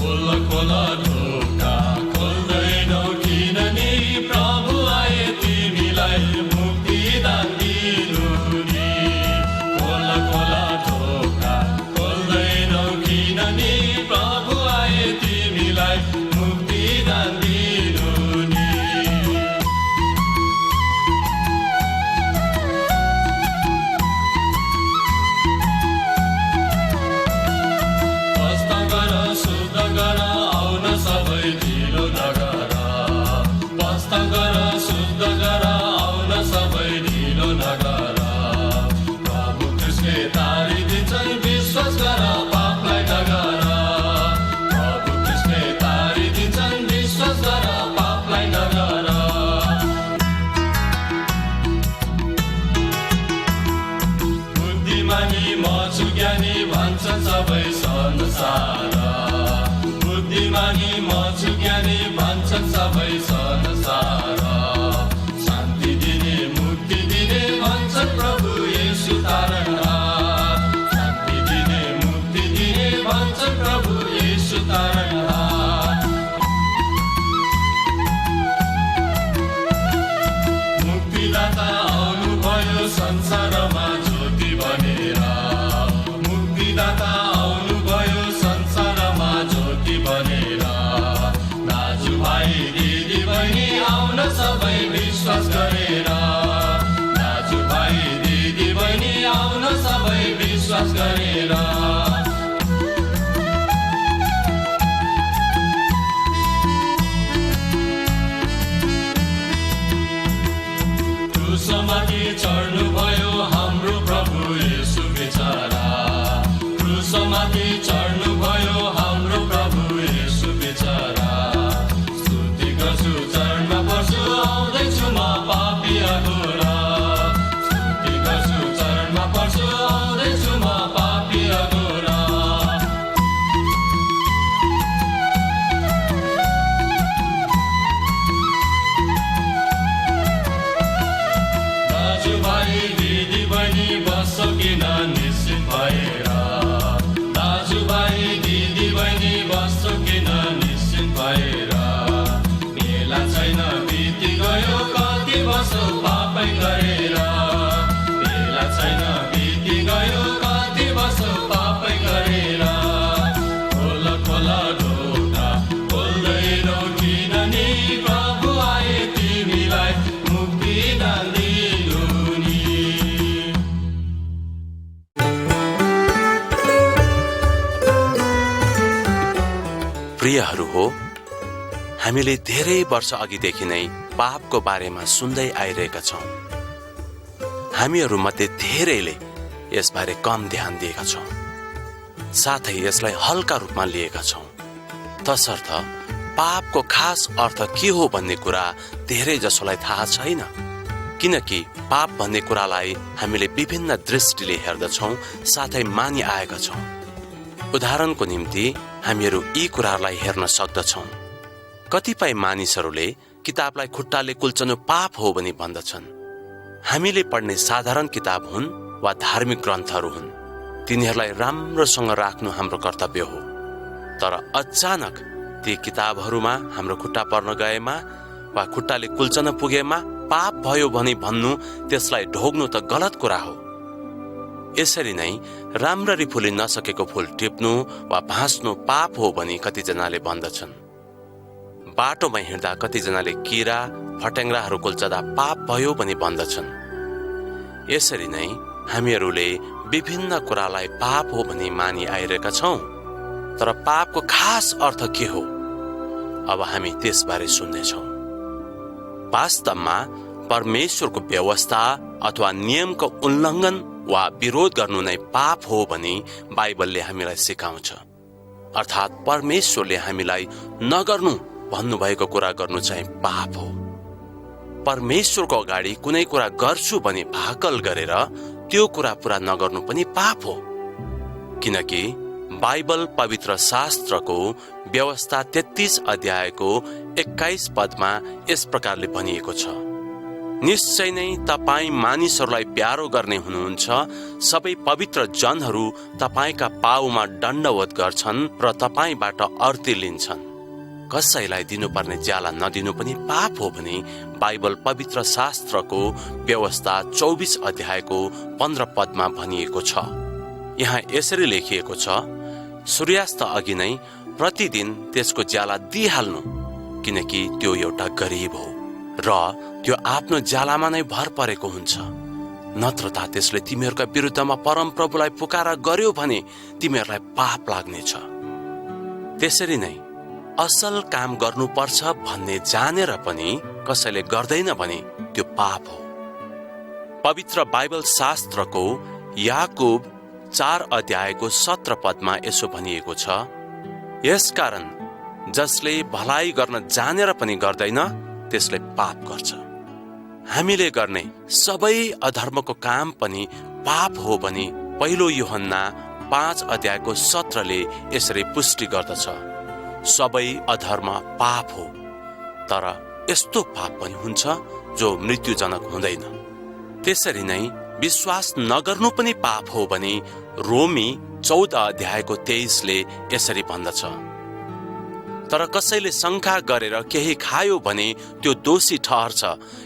खोल खोल ढोका खोल्दैनौ किन नि प्रभु आए तिमीलाई मुक्तिदान दिनु नि। खोल खोल ढोका खोल्दैनौ किन नि प्रभु आए तिमीलाई मुक्तिदान दिनु नि। प्रस्ताव गर शुद्ध गर आउन सबै ढिलो नगर। प्रस्ताव गर शुद्ध गर आउन सबै ढिलो नगर। प्रभु ख्रीष्टले तारिदिन्छन् विश्वास गर पापलाई नगर। प्रभु ख्रीष्टले तारिदिन्छन् विश्वास गर पापलाई नगर। बुद्धिमानी म छु ज्ञानी भन्छन् सबै संसार। बुद्धिमानी म छु ज्ञानी भन्छन् सबै संसार। शान्ति दिने मुक्ति दिने भन्छन् प्रभु येशू तारणहार। शान्ति दिने मुक्ति दिने भन्छन् प्रभु येशू तारणहार। मुक्तिदाता आउनुभयो संसारमा ज्योति बनेर। मुक्तिदाता आउनुभयो संसारमा ज्योति बनेर। दाजुभाइ दिदी बहिनी आउन सबै विश्वास गरेर। दाजुभाइ दिदी बहिनी आउन सबै विश्वास गरेर। क्रुसमाथि चढ्नुभयो हाम्रो प्रभु येशू बेचारा। क्रुसमाथि चढ्नुभयो हाम्रो प्रभु येशू बेचारा। स्तुति गर्छु चरणमा पर्छु आउँदैछु म पापी अघोरा। स्तुति गर्छु चरणमा पर्छु आउँदैछु म पापी अघोरा। दाजुभाइ दिदी बहिनी बस्छौ किन निश्चित भएर। दाजुभाइ दिदी बहिनी बस्छौ किन निश्चित भएर। बेला छैन बिति गयो कति बस्छौ पापै गरेर। बेला छैन बिति गयो कति बस्छौ पापै गरेर। खोल खोल ढोका खोल्दैनौ किन नि प्रभु आए तिमीलाई मुक्तिदान दिनु नि। प्रियहरू हो, हामीले धेरै वर्ष अघिदेखि नै पापको बारेमा सुन्दै आइरहेका छौँ। हामीहरू मध्ये धेरैले यसबारे कम ध्यान दिएका छौँ, साथै यसलाई हल्का रूपमा लिएका छौँ। तसर्थ पापको खास अर्थ के हो भन्ने कुरा धेरै जसोलाई थाहा छैन, किनकि पाप भन्ने कुरालाई हामीले विभिन्न दृष्टिले हेर्दछौँ साथै मानि आएका छौँ। उदाहरणको निम्ति हामीहरू यी कुराहरूलाई हेर्न सक्दछौँ। कतिपय मानिसहरूले किताबलाई खुट्टाले कुल्चनु पाप हो भनी भन्दछन्। हामीले पढ्ने साधारण किताब हुन् वा धार्मिक ग्रन्थहरू हुन्, तिनीहरूलाई राम्रोसँग राख्नु हाम्रो कर्तव्य हो। तर अचानक ती किताबहरूमा हाम्रो खुट्टा पर्न गएमा वा खुट्टाले कुल्चन पुगेमा पाप भयो भनी भन्नु, त्यसलाई ढोग्नु त गलत कुरा हो। यसरी नै राम्ररी फुली नसकेको फूल टिप्नु वा भाँच्नु पाप हो भनी कतिजनाले भन्दछन्। बाटोमा हिँड्दा कतिजनाले किरा फट्याङ्ग्राहरू कुल्चदा पाप भयो भनी भन्दछन्। यसरी नै हामीहरूले विभिन्न कुरालाई पाप हो भनी मानि आइरहेका छौँ। तर पापको खास अर्थ के हो, अब हामी त्यसबारे सुन्नेछौँ। वास्तवमा परमेश्वरको व्यवस्था अथवा नियमको उल्लङ्घन वा विरोध गर्नु नै पाप हो भनी बाइबलले हामीलाई सिकाउँछ। अर्थात् परमेश्वरले हामीलाई नगर्नु भन्नुभएको कुरा गर्नु चाहिँ पाप हो। परमेश्वरको अगाडि कुनै कुरा गर्छु भनी भाकल गरेर त्यो कुरा पूरा नगर्नु पनि पाप हो, किनकि बाइबल पवित्र शास्त्रको व्यवस्था 33 अध्यायको 21 पदमा यस प्रकारले भनिएको छ, निश्चय नै तपाईँ मानिसहरूलाई प्यारो गर्ने हुनुहुन्छ। सबै पवित्र जनहरू तपाईँका पाउमा दण्डवत गर्छन् र तपाईँबाट अर्ती लिन्छन्। कसैलाई दिनुपर्ने ज्याला नदिनु पनि पाप हो भने बाइबल पवित्र शास्त्रको व्यवस्था 24 अध्यायको 15 पदमा भनिएको छ। यहाँ यसरी लेखिएको छ, सूर्यास्त अघि नै प्रतिदिन त्यसको ज्याला दिइहाल्नु, किनकि त्यो एउटा गरिब हो र त्यो आफ्नो ज्यालामा नै भर परेको हुन्छ। नत्रता त्यसले तिमीहरूका विरुद्धमा परमप्रभुलाई पुकारा गर्यो भने तिमीहरूलाई पाप लाग्नेछ। त्यसरी नै असल काम गर्नुपर्छ भन्ने जानेर पनि कसैले गर्दैन भने त्यो पाप हो। पवित्र बाइबल शास्त्रको याकुब 4 अध्यायको 17 पदमा यसो भनिएको छ, यसकारण जसले भलाइ गर्न जानेर पनि गर्दैन त्यसले पाप गर्छ। हामीले गर्ने सबै अधर्मको काम पनि पाप हो भने पहिलो यूहन्ना 5 अध्यायको 17ले यसरी पुष्टि गर्दछ, सबै अधर्म पाप हो, तर यस्तो पाप पनि हुन्छ जो मृत्युजनक हुँदैन। त्यसरी नै विश्वास नगर्नु पनि पाप हो भने रोमी 14 अध्यायको 23ले यसरी भन्दछ, तर कसैले शंका गरेर केही खायो भने त्यो दोषी ठहर्छ,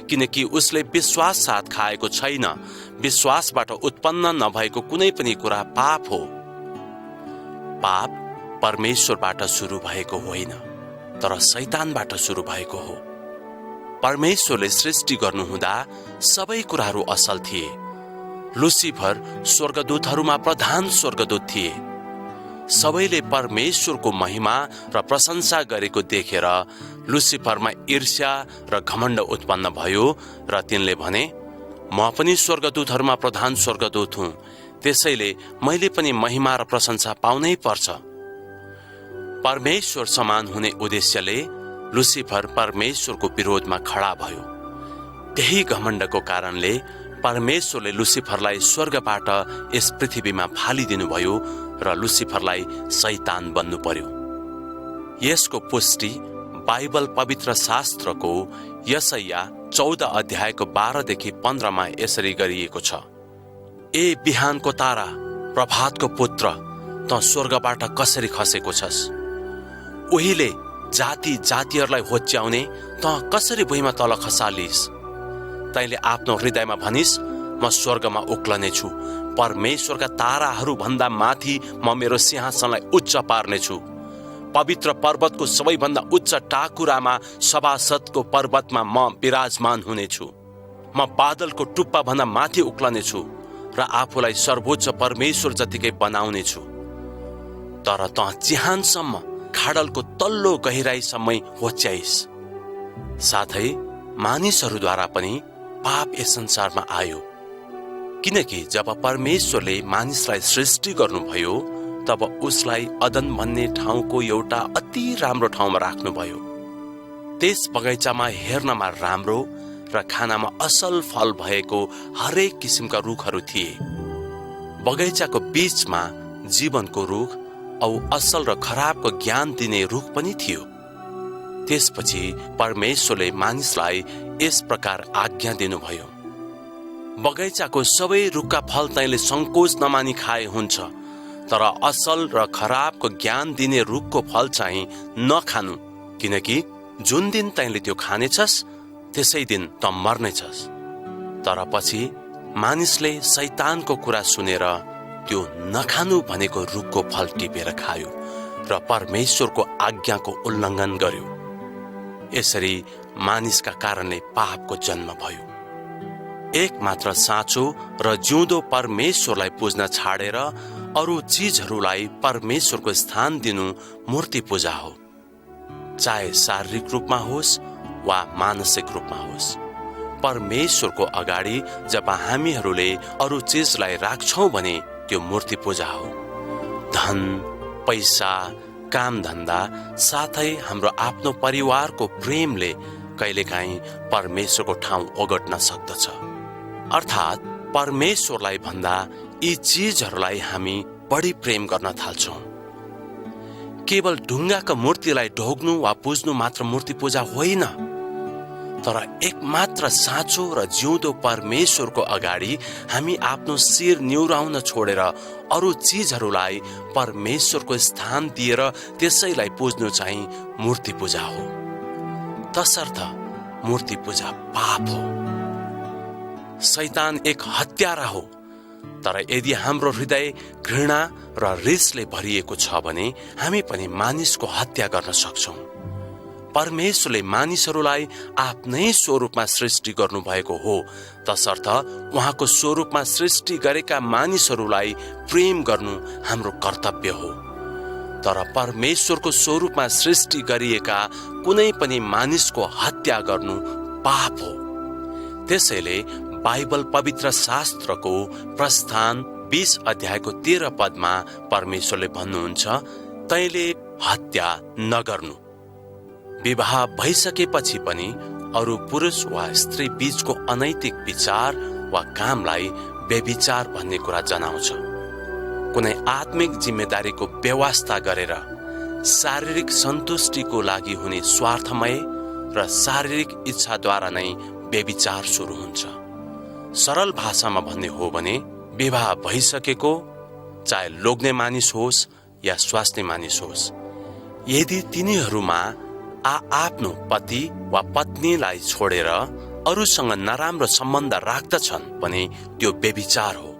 किनकि उसले विश्वास साथ खाएको छैन। विश्वासबाट उत्पन्न नभएको कुनै पनि कुरा पाप हो। पाप परमेश्वरबाट सुरु भएको होइन, तर शैतानबाट सुरु भएको हो। परमेश्वरले सृष्टि गर्नुहुँदा सबै कुराहरू असल थिए। लुसिफर स्वर्गदूतहरूमा प्रधान स्वर्गदूत थिए। सबैले परमेश्वरको महिमा र प्रशंसा गरेको देखेर लुसिफरमा ईर्ष्या र घमण्ड उत्पन्न भयो र तिनले भने, म पनि स्वर्गदूतहरूमा प्रधान स्वर्गदूत हुँ, त्यसैले मैले पनि महिमा र प्रशंसा पाउनै पर्छ। परमेश्वर समान हुने उद्देश्यले लुसिफर परमेश्वरको विरोधमा खडा भयो। त्यही घमण्डको कारणले परमेश्वरले लुसिफरलाई स्वर्गबाट यस पृथ्वीमा फालिदिनु भयो र लुसिफरलाई शैतान बन्नु पर्यो। यसको पुष्टि बाइबल पवित्र शास्त्रको यशाया 14 अध्यायको 12 देखि 15 मा यसरी गरिएको छ, ए बिहानको तारा, प्रभातको पुत्र, त स्वर्गबाट कसरी खसेको छस्? उहिले जाति जातिहरूलाई होच्याउने त कसरी भुइँमा तल खसालिस? तैले आफ्नो हृदयमा भनिस्, म स्वर्गमा उक्लने छु, परमेश्वरका ताराहरू भन्दा माथि म मेरो सिंहासनलाई उच्च पार्नेछु। पवित्र पर्वतको सबैभन्दा उच्च टाकुरामा सभासदको पर्वतमा म विराजमान हुनेछु। म बादलको टुप्पा भन्दा माथि उक्लनेछु र आफूलाई सर्वोच्च परमेश्वर जतिकै बनाउनेछु। तर त चिहानसम्म खाडलको तल्लो गहिराईसम्मै होच्याइस। साथै मानिसहरूद्वारा पनि पाप यस संसारमा आयो, किनकि जब परमेश्वरले मानिसलाई सृष्टि गर्नुभयो तब उसलाई अदन भन्ने ठाउँको एउटा अति राम्रो ठाउँमा राख्नुभयो। त्यस बगैँचामा हेर्नमा राम्रो र खानामा असल फल भएको हरेक किसिमका रुखहरू थिए। बगैँचाको बीचमा जीवनको रुख औ असल र खराबको ज्ञान दिने रुख पनि थियो। त्यसपछि परमेश्वरले मानिसलाई यस प्रकार आज्ञा दिनुभयो, बगैँचाको सबै रुखका फल तैँले संकोच नमानी खाए हुन्छ, तर असल र खराबको ज्ञान दिने रुखको फल चाहिँ नखानु, किनकि जुन दिन तैँले त्यो खानेछस् त्यसै दिन त मर्नेछस्। तर पछि मानिसले शैतानको कुरा सुनेर त्यो नखानु भनेको रुखको फल टिपेर खायो र परमेश्वरको आज्ञाको उल्लङ्घन गर्यो। यसरी मानिसका कारणले पापको जन्म भयो। एक मात्र साँचो र जिउँदो परमेश्वरलाई पुज्न छाडेर अरू चीजहरूलाई परमेश्वरको स्थान दिनु मूर्ति पूजा हो, चाहे शारीरिक रूपमा होस् वा मानसिक रूपमा होस्। परमेश्वरको अगाडि जब हामीहरूले अरू चीजलाई राख्छौं भने त्यो मूर्ति पूजा हो। धन, पैसा, काम धन्दा साथै हाम्रो आफ्नो परिवारको प्रेमले कहिलेकाहीँ परमेश्वरको ठाउँ ओगट्न सक्दछ। अर्थात् परमेश्वरलाई भन्दा यी चीजहरूलाई हामी बढी प्रेम गर्न थाल्छौं। केवल ढुङ्गाका मूर्तिलाई ढोग्नु वा पुज्नु मात्र मूर्ति पूजा होइन, तर एकमात्र साँचो र जिउँदो परमेश्वरको अगाडि हामी आफ्नो शिर निहुराउन छोडेर अरू चिजहरूलाई परमेश्वरको स्थान दिएर त्यसैलाई पूज्नु चाहिँ मूर्ति पूजा हो। तसर्थ मूर्ति पूजा पाप हो। शैतान एक हत्यारा हो। तर यदि हाम्रो हृदय घृणा र रिसले भरिएको छ भने हामी पनि मानिसको हत्या गर्न सक्छौं। परमेश्वरले मानिसहरूलाई आफ्नै स्वरूपमा सृष्टि गर्नुभएको हो। तसर्थ उहाँको स्वरूपमा सृष्टि गरेका मानिसहरूलाई प्रेम गर्नु हाम्रो कर्तव्य हो। तर परमेश्वरको स्वरूपमा सृष्टि गरिएका कुनै पनि मानिसको हत्या गर्नु पाप हो। त्यसैले बाइबल पवित्र शास्त्रको प्रस्थान 20 अध्यायको 13 पदमा परमेश्वरले भन्नुहुन्छ, तैले हत्या नगर्नु। विवाह भइसकेपछि पनि अरू पुरुष वा स्त्री बीचको अनैतिक विचार वा कामलाई व्यभिचार भन्ने कुरा जनाउँछ। कुनै आत्मिक जिम्मेदारीको व्यवस्था गरेर शारीरिक सन्तुष्टिको लागि हुने स्वार्थमय र शारीरिक इच्छाद्वारा नै व्यभिचार सुरु हुन्छ। सरल भाषामा भन्ने हो भने विवाह भइसकेको, चाहे लोग्ने मानिस होस् या स्वास्नी मानिस होस्, यदि तिनीहरूमा आफ्नो पति वा पत्नीलाई छोडेर अरूसँग नराम्रो सम्बन्ध राख्दछन् भने त्यो व्यभिचार हो।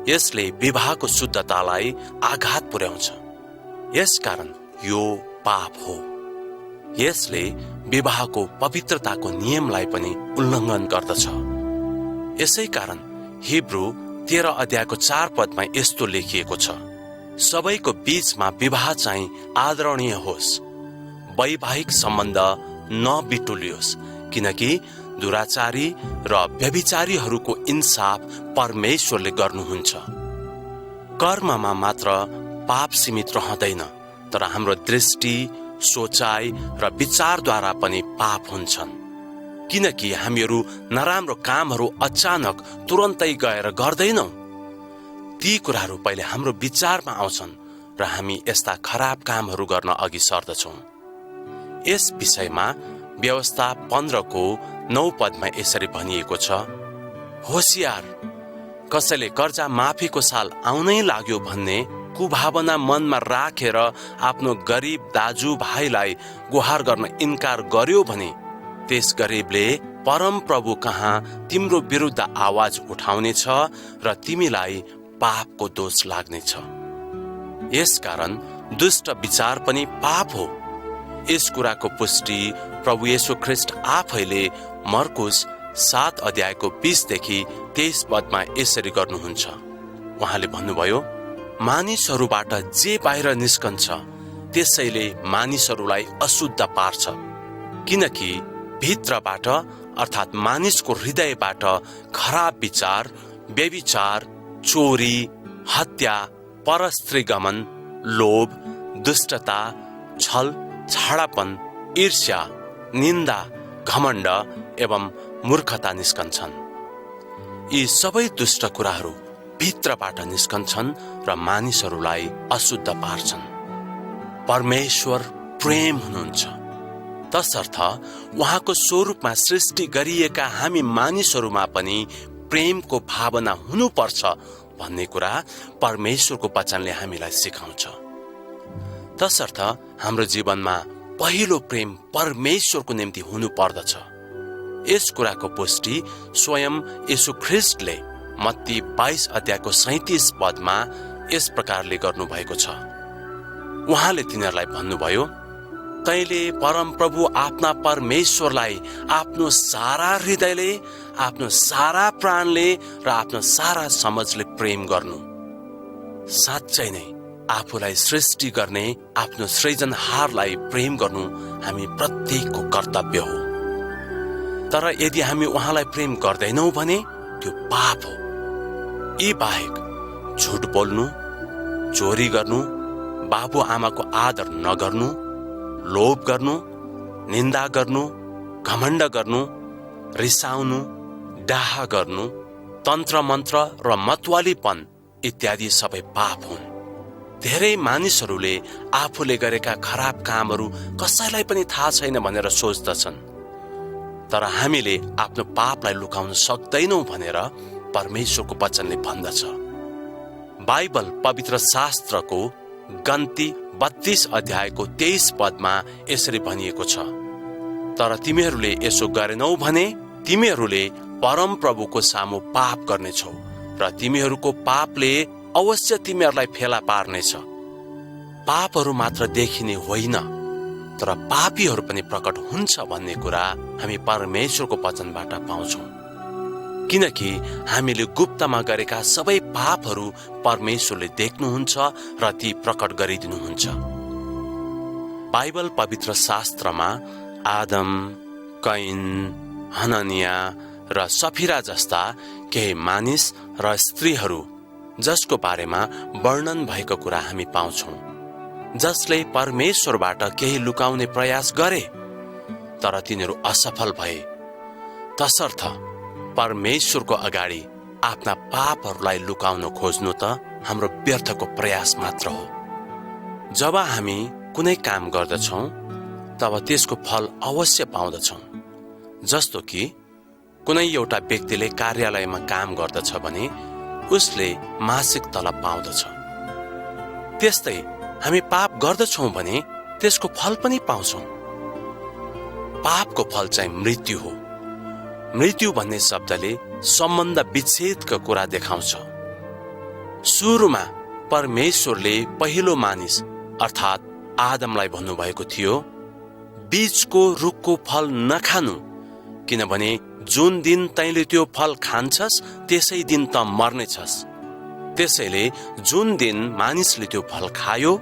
यसले विवाहको शुद्धतालाई आघात पुर्याउँछ। यसकारण यो पाप हो। यसले विवाहको पवित्रताको नियमलाई पनि उल्लङ्घन गर्दछ। यसै कारण हिब्रू 13 अध्यायको 4 पदमा यस्तो लेखिएको छ, सबैको बीचमा विवाह चाहिँ आदरणीय होस्, वैवाहिक सम्बन्ध नबिटुलियोस्, किनकि दुराचारी र व्यभिचारीहरूको इन्साफ परमेश्वरले गर्नुहुन्छ। कर्ममा मात्र पाप सीमित रहँदैन, तर हाम्रो दृष्टि, सोचाइ र विचारद्वारा पनि पाप हुन्छन्। किनकि हामीहरू नराम्रो कामहरू अचानक तुरन्तै गएर गर्दैनौं। ती कुराहरू पहिले हाम्रो विचारमा आउँछन् र हामी यस्ता खराब कामहरू गर्न अघि सर्दछौं। यस विषयमा व्यवस्था 15 को 9 पदमा यसरी भनिएको छ, होशियार, कसैले कर्जा माफीको साल आउनै लाग्यो भन्ने कुभावना मनमा राखेर आफ्नो गरिब दाजु भाइलाई गुहार गर्न इन्कार गर्यो भने त्यस गरिबले परम प्रभु कहाँ तिम्रो विरुद्ध आवाज उठाउनेछ र तिमीलाई पापको दोष लाग्नेछ। यसकारण दुष्ट विचार पनि पाप हो। यस कुराको पुष्टि प्रभु येशू ख्रीष्ट आफैले मर्कुस 7 अध्यायको 20 देखि 23 पदमा यसरी गर्नुहुन्छ। उहाँले भन्नुभयो, मानिसहरूबाट जे बाहिर निस्कन्छ त्यसैले मानिसहरूलाई अशुद्ध पार्छ, किनकि भित्रबाट अर्थात् मानिसको हृदयबाट खराब विचार, व्यभिचार, चोरी, हत्या, परस्त्रीगमन, लोभ, दुष्टता, छल, छाडापन, ईर्ष्या, निन्दा, घमण्ड एवं मूर्खता निस्कन्छन्। यी सबै दुष्ट कुराहरू भित्रबाट निस्कन्छन् र मानिसहरूलाई अशुद्ध पार्छन्। परमेश्वर प्रेम हुनुहुन्छ। तसर्थ उहाँको स्वरूपमा सृष्टि गरिएका हामी मानिसहरूमा पनि प्रेमको भावना हुनुपर्छ भन्ने कुरा परमेश्वरको वचनले हामीलाई सिकाउँछ। तसर्थ हाम्रो जीवनमा पहिलो प्रेम परमेश्वरको निम्ति हुनु पर्दछ। यस कुराको पुष्टि स्वयं येशू ख्रीष्टले मत्ती 22 अध्यायको 37 पदमा यस प्रकारले गर्नुभएको छ। उहाँले तिनीहरूलाई भन्नुभयो, तैले परम प्रभु आफ्ना परमेश्वरलाई आफ्नो सारा हृदयले, आफ्नो सारा प्राणले र आफ्नो सारा समझले प्रेम गर्नु। साँच्चै नै आफूलाई सृष्टि गर्ने आफ्नो सृजनहारलाई प्रेम गर्नु हामी प्रत्येकको कर्तव्य हो। तर यदि हामी उहाँलाई प्रेम गर्दैनौं भने त्यो पाप हो। यी बाहेक झुट बोल्नु, चोरी गर्नु, बाबु आमाको आदर नगर्नु, लोभ गर्नु, निन्दा गर्नु, घमण्ड गर्नु, रिसाउनु, डाह गर्नु, तन्त्र मन्त्र र मतवालीपन इत्यादि सबै पाप हुन्। धेरै मानिसहरूले आफूले गरेका खराब कामहरू कसैलाई पनि थाहा छैन भनेर सोच्दछन्। तर हामीले आफ्नो पापलाई लुकाउन सक्दैनौँ भनेर परमेश्वरको वचनले भन्दछ। बाइबल पवित्र शास्त्रको गन्ती 32 अध्यायको 23 पदमा यसरी भनिएको छ, तर तिमीहरूले यसो गरेनौ भने तिमीहरूले परम प्रभुको सामु पाप गर्नेछौ र तिमीहरूको पापले अवश्य तिमीहरूलाई फेला पार्नेछ। पापहरू मात्र देखिने होइन, तर पापीहरू पनि प्रकट हुन्छ भन्ने कुरा हामी परमेश्वरको वचनबाट पाउँछौँ। किनकि हामीले गुप्तमा गरेका सबै पापहरू परमेश्वरले देख्नुहुन्छ र ती प्रकट गरिदिनुहुन्छ। बाइबल पवित्र शास्त्रमा आदम, कैन, हननिया र सफिरा जस्ता केही मानिस र स्त्रीहरू जसको बारेमा वर्णन भएको कुरा हामी पाउँछौँ, जसले परमेश्वरबाट केही लुकाउने प्रयास गरे तर तिनीहरू असफल भए। तसर्थ परमेश्वरको अगाडि आफ्ना पापहरूलाई लुकाउन खोज्नु त हाम्रो व्यर्थको प्रयास मात्र हो। जब हामी कुनै काम गर्दछौँ तब त्यसको फल अवश्य पाउँदछौँ। जस्तो कि कुनै एउटा व्यक्तिले कार्यालयमा काम गर्दछ भने उसले मासिक तलब पाउँदछ। त्यस्तै हामी पाप गर्दछौँ भने त्यसको फल पनि पाउँछौँ। पापको फल चाहिँ मृत्यु हो। मृत्यु भन्ने शब्दले सम्बन्ध विच्छेदको कुरा देखाउँछ। सुरुमा परमेश्वरले पहिलो मानिस अर्थात् आदमलाई भन्नुभएको थियो, बीचको रुखको फल नखानु, किनभने जुन दिन तैँले त्यो फल खान्छस् त्यसै दिन त मर्नेछस्। त्यसैले जुन दिन मानिसले त्यो फल खायो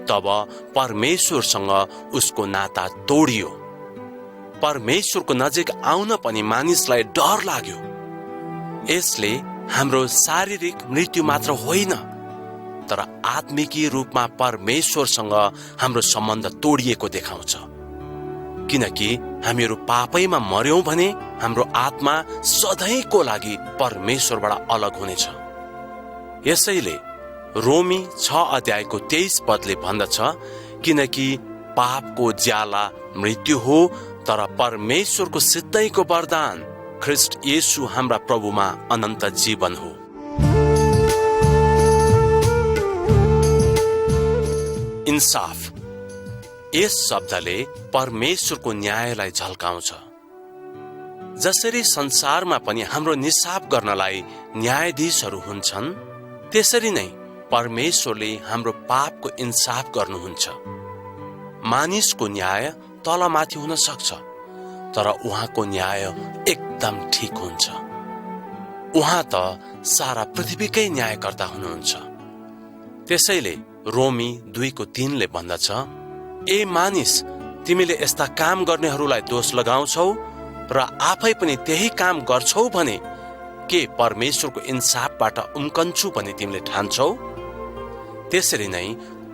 तब परमेश्वरसँग उसको नाता तोडियो। परमेश्वरको नजिक आउन पनि मानिसलाई डर लाग्यो। यसले हाम्रो शारीरिक मृत्यु मात्र होइन, तर आत्मिकी रूपमा परमेश्वरसँग हाम्रो सम्बन्ध तोडिएको देखाउँछ। किनकि हामीहरू पापैमा मर्यौं भने हाम्रो आत्मा सधैँको लागि परमेश्वरबाट अलग हुनेछ। यसैले रोमी 6 अध्यायको 23 पदले भन्दछ, किनकि पापको ज्याला मृत्यु हो, तर परमेश्वरको सिद्धैको वरदान ख्रीष्ट येशू हाम्रा प्रभुमा अनन्त जीवन हो। इन्साफ, यस शब्दले परमेश्वरको न्यायलाई झल्काउँछ। जसरी संसारमा पनि हाम्रो निसाफ गर्नलाई न्यायाधीशहरू हुन्छन्, त्यसरी नै परमेश्वरले हाम्रो पापको इन्साफ गर्नुहुन्छ। मानिसको न्याय तलमाथि हुन सक्छ, तर उहाँको न्याय एकदम ठिक हुन्छ। उहाँ त सारा पृथ्वीकै न्यायकर्ता हुनुहुन्छ। त्यसैले रोमी 2:3 भन्दछ, ए मानिस, तिमीले यस्ता काम गर्नेहरूलाई दोष लगाउँछौ र आफै पनि त्यही काम गर्छौ भने के परमेश्वरको इन्साफबाट उम्कन्छु भने तिमीले ठान्छौ? त्यसरी नै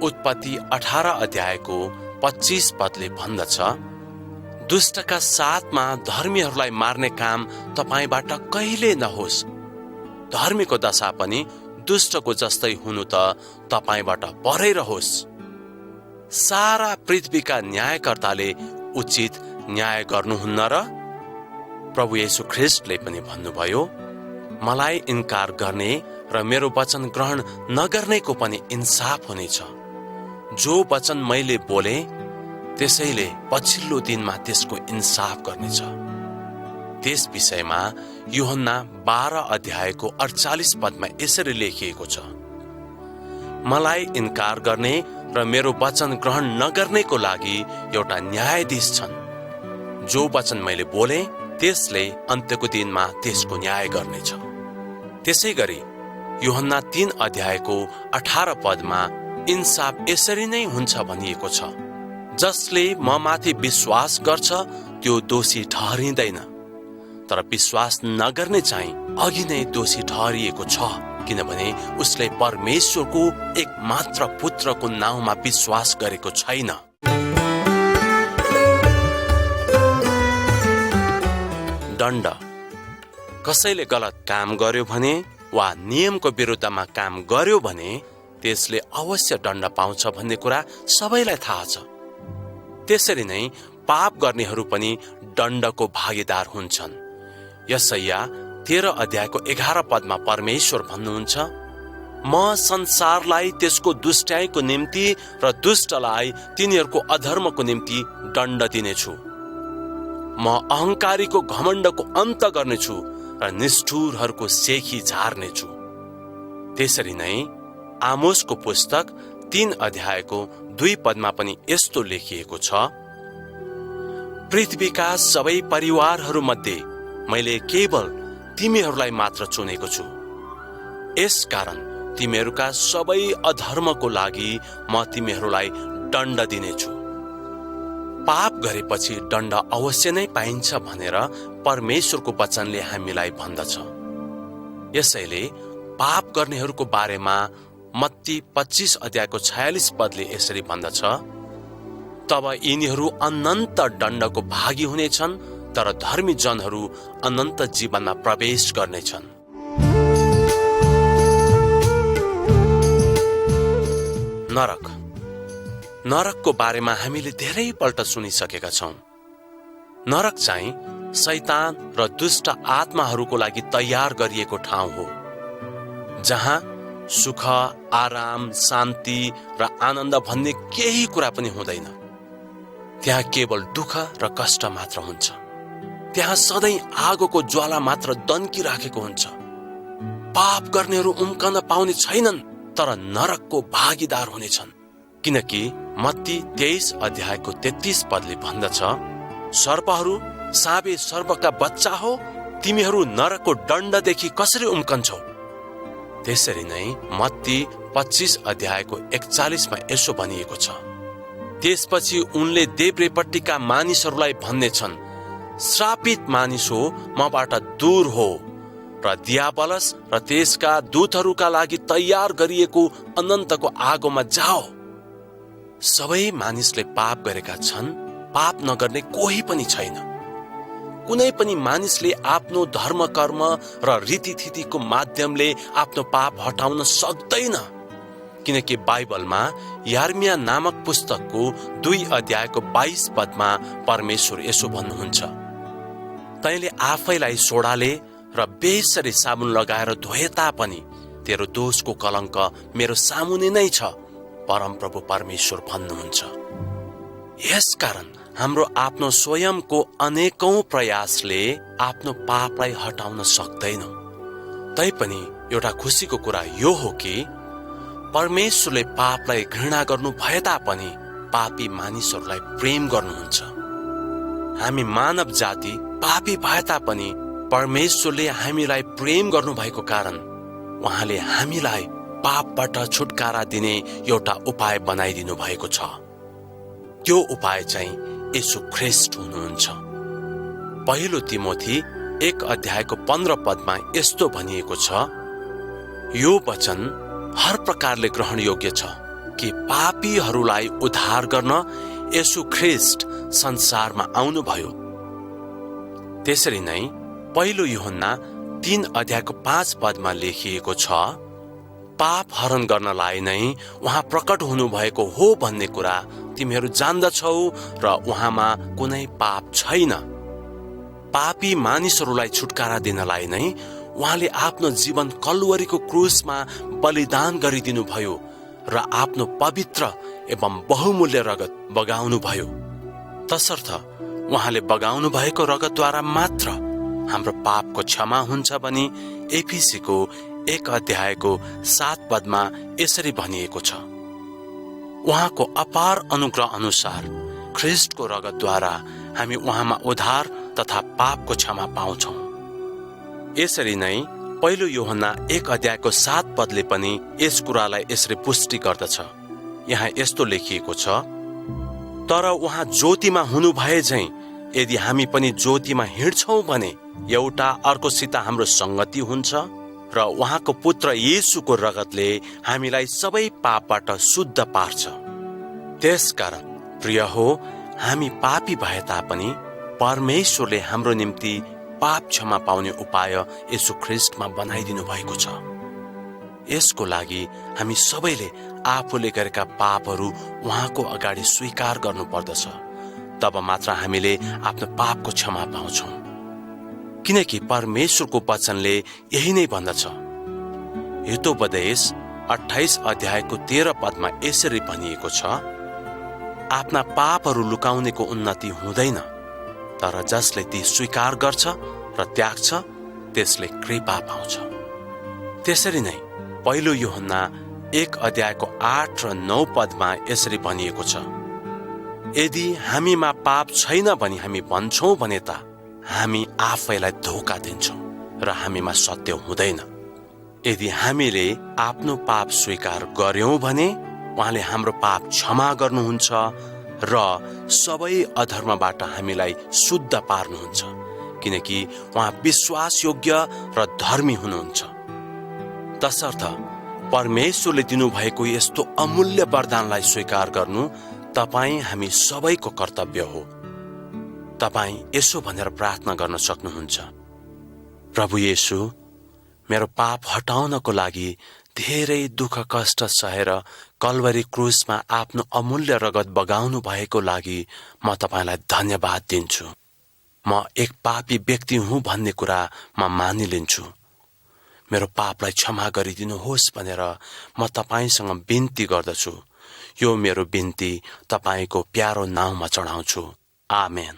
उत्पत्ति 18 अध्यायको 25 पदले भन्दछ, दुष्टका साथमा धर्मीहरूलाई मार्ने काम तपाईबाट कहिले नहोस्। धर्मीको दशा पनि दुष्टको जस्तै हुनु त तपाईबाट परै रहोस्। सारा पृथ्वीका न्यायकर्ताले उचित न्याय गर्नुहुन्न र? प्रभु येशू ख्रीष्टले पनि भन्नुभयो, मलाई इन्कार गर्ने र मेरो वचन ग्रहण नगर्नेको पनि इन्साफ हुनेछ। जो वचन मैले बोले त्यसैले पछिल्लो दिनमा त्यसको इन्साफ गर्नेछ। त्यस विषयमा यूहन्ना 12 अध्यायको 48 पदमा यसरी लेखिएको छ, मलाई इन्कार गर्ने र मेरो वचन ग्रहण नगर्नेको लागि एउटा न्यायाधीश छन्। जो वचन मैले बोले त्यसले अन्त्यको दिनमा त्यसको न्याय गर्नेछ। त्यसै गरी यूहन्ना 3 अध्यायको 18 पदमा इन्साफ यसरी नै हुन्छ भनिएको छ, जसले म माथि विश्वास गर्छ त्यो दोषी ठहरिँदैन, तर विश्वास नगर्ने चाहिँ अघि नै दोषी ठहरिएको छ, किनभने उसले परमेश्वरको एक मात्र पुत्रको नाउँमा विश्वास गरेको छैन। दण्ड, कसैले गलत काम गर्यो भने वा नियमको विरुद्धमा काम गर्यो भने त्यसले अवश्य दण्ड पाउँछ भन्ने कुरा सबैलाई थाहा छ। त्यसरी नै पाप गर्नेहरू पनि दण्डको भागीदार हुन्छन्। यशाया 13 अध्यायको 11 पदमा परमेश्वर भन्नुहुन्छ, म संसारलाई त्यसको दुष्टाइको निम्ति र दुष्टलाई तिनीहरूको अधर्मको निम्ति दण्ड दिनेछु। म अहंकारीको घमण्डको अन्त गर्नेछु र निष्ठुरहरूको सेखी झार्नेछु। त्यसरी नै आमोसको पुस्तक 3 अध्यायको 2 पदमा पनि यस्तो लेखिएको छ, पृथ्वीका सबै परिवारहरू मध्ये मैले केवल तिमीहरूलाई मात्र चुनेको छु। यसकारण तिमीहरूका सबै अधर्मको लागि म तिमीहरूलाई दण्ड दिनेछु। पाप गरेपछि दण्ड अवश्य नै पाइन्छ भनेर परमेश्वरको वचनले हामीलाई भन्दछ। यसैले पाप गर्नेहरूको बारेमा मत्ती 25 अध्यायको 46 पदले यसरी भन्दछ, तब यिनीहरू अनन्त दण्डको भागी हुनेछन्, तर धर्मी जनहरू अनन्त जीवनमा प्रवेश गर्नेछन्। नरकको बारेमा हामीले धेरै पल्ट सुनिसकेका छौं। नरक चाहिँ शैतान र दुष्ट आत्माहरूको लागि तयार गरिएको ठाउँ हो, जहाँ सुख, आराम, शान्ति र आनन्द भन्ने केही कुरा पनि हुँदैन। त्यहाँ केवल दुःख र कष्ट मात्र हुन्छ। त्यहाँ सधैँ आगोको ज्वाला मात्र दन्किराखेको हुन्छ। पाप गर्नेहरू उम्कन पाउने छैनन्, तर नरकको भागीदार हुनेछन्। किनकि मत्ती 23 अध्यायको 33 पदले भन्दछ, सर्पहरू साबे सर्पका बच्चा हो, तिमीहरू नरकको दण्डदेखि कसरी उम्कन्छौ। त्यसरी नै मत्ती 25 अध्यायको 41 मा यसो भनिएको छ, त्यसपछि उनले देब्रेपट्टिका मानिसहरूलाई भन्नेछन्, श्रापित मानिस हो, मबाट दूर हो, र दियाबलस र त्यसका दूतहरूका लागि तयार गरिएको अनन्तको आगोमा जाओ। सबै मानिसले पाप गरेका छन्, पाप नगर्ने कोही पनि छैन। कुनै पनि मानिसले आफ्नो धर्म कर्म र रीतिथितिको माध्यमले आफ्नो पाप हटाउन सक्दैन। किनकि बाइबलमा यर्मिया नामक पुस्तकको 2 अध्यायको 22 पदमा परमेश्वर यसो भन्नुहुन्छ, तैँले आफैलाई सोडाले र बेसरी साबुन लगाएर धोए तापनि तेरो दोषको कलङ्क मेरो सामुने नै छ, परमप्रभु परमेश्वर भन्नुहुन्छ। यसकारण हाम्रो आफ्नो स्वयंको अनेकौं प्रयासले आफ्नो पापलाई हटाउन सक्दैन। तैपनि एउटा खुसीको कुरा यो हो कि परमेश्वरले पापलाई घृणा गर्नु भए तापनि पापी मानिसहरूलाई प्रेम गर्नुहुन्छ। हामी मानव जाति पापी भए तापनि परमेश्वरले हामीलाई प्रेम गर्नु भएको कारण उहाँले हामीलाई पापबाट छुटकारा दिने एउटा उपाय बनाइदिनु भएको छ। त्यो उपाय चाहिँ येशू ख्रीष्ट हुनुहुन्छ। पहिलो तिमोथी 1 अध्यायको 15 पदमा यस्तो भनिएको छ, यो वचन हर प्रकारले ग्रहण योग्य छ कि पापीहरूलाई उद्धार गर्न येशू ख्रीष्ट संसारमा आउनुभयो। त्यसरी नै पहिलो यूहन्ना 3 अध्यायको 5 पदमा लेखिएको छ, पाप हरण गर्नलाई नै उहाँ प्रकट हुनु भएको हो भन्ने कुरा तिमीहरू जान्दछौ र उहाँमा कुनै पाप छैन। पापी मानिसहरूलाई छुटकारा दिनलाई नै उहाँले आफ्नो जीवन कलवरीको क्रुसमा बलिदान गरिदिनु भयो र आफ्नो पवित्र एवं बहुमूल्य रगत बगाउनु भयो। तसर्थ उहाँले बगाउनु भएको रगतद्वारा मात्र हाम्रो पापको क्षमा हुन्छ भनी एफिसीको 1 अध्यायको 7 पदमा यसरी भनिएको छ, उहाँको अपार अनुग्रह अनुसार ख्रीष्टको रगतद्वारा हामी उहाँमा उद्धार तथा पापको क्षमा पाउँछौं। यसरी नै पहिलो यूहन्ना 1 अध्यायको 7 पदले पनि यस कुरालाई यसरी पुष्टि गर्दछ। यहाँ यस्तो लेखिएको छ, तर उहाँ ज्योतिमा हुनु भए झैं यदि हामी पनि ज्योतिमा हिँड्छौं भने एउटा अर्कोसित हाम्रो संगति हुन्छ र उहाँको पुत्र येशूको रगतले हामीलाई सबै पापबाट शुद्ध पार्छ। त्यसकारण प्रिय हो, हामी पापी भए तापनि परमेश्वरले हाम्रो निम्ति पाप क्षमा पाउने उपाय येशू ख्रीष्टमा बनाइदिनु भएको छ। यसको लागि हामी सबैले आफूले गरेका पापहरू उहाँको अगाडि स्वीकार गर्नुपर्दछ। तब मात्र हामीले आफ्नो पापको क्षमा पाउँछौँ। किनकि परमेश्वरको वचनले यही नै भन्दछ। हितोपदेश 28 अध्यायको 13 पदमा यसरी भनिएको छ, आफ्ना पापहरू लुकाउनेको उन्नति हुँदैन, तर जसले ती स्वीकार गर्छ र त्याग्छ त्यसले कृपा पाउँछ। त्यसरी नै पहिलो यूहन्ना 1 अध्यायको 8 र 9 पदमा यसरी भनिएको छ, यदि हामीमा पाप छैन भनी हामी भन्छौँ भने त हामी आफैलाई धोका दिन्छौँ र हामीमा सत्य हुँदैन। यदि हामीले आफ्नो पाप स्वीकार गर्यौं भने उहाँले हाम्रो पाप क्षमा गर्नुहुन्छ र सबै अधर्मबाट हामीलाई शुद्ध पार्नुहुन्छ, किनकि उहाँ विश्वासयोग्य र धर्मी हुनुहुन्छ। तसर्थ परमेश्वरले दिनुभएको यस्तो अमूल्य वरदानलाई स्वीकार गर्नु तपाईँ हामी सबैको कर्तव्य हो। तपाईँ यसो भनेर प्रार्थना गर्न सक्नुहुन्छ, प्रभु येशू, मेरो पाप हटाउनको लागि धेरै दुःख कष्ट सहेर कल्वरी क्रुसमा आफ्नो अमूल्य रगत बगाउनु भएको लागि म तपाईलाई धन्यवाद दिन्छु। म एक पापी व्यक्ति हुँ भन्ने कुरा म मानिलिन्छु। मेरो पापलाई क्षमा गरिदिनुहोस् भनेर म तपाईसँग बिन्ती गर्दछु। यो मेरो बिन्ती तपाईको प्यारो नाउँमा चढाउँछु। आमेन।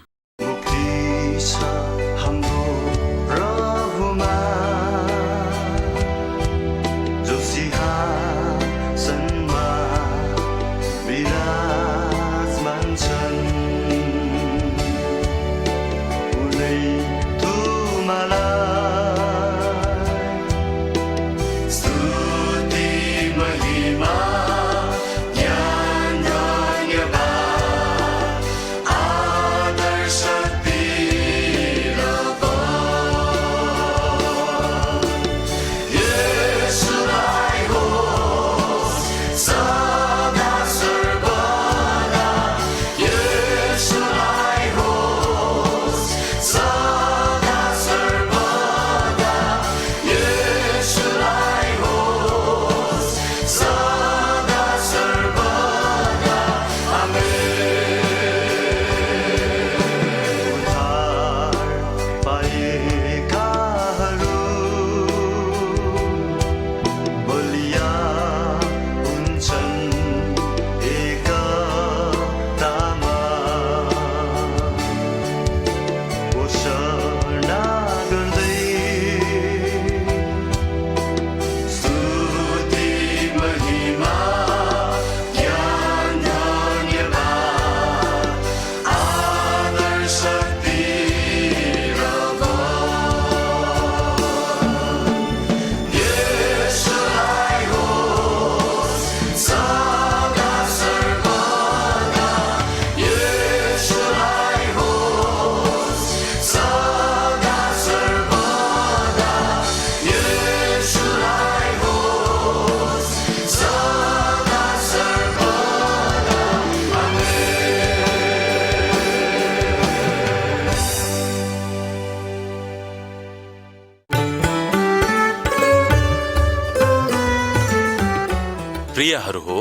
प्रियहरू हो,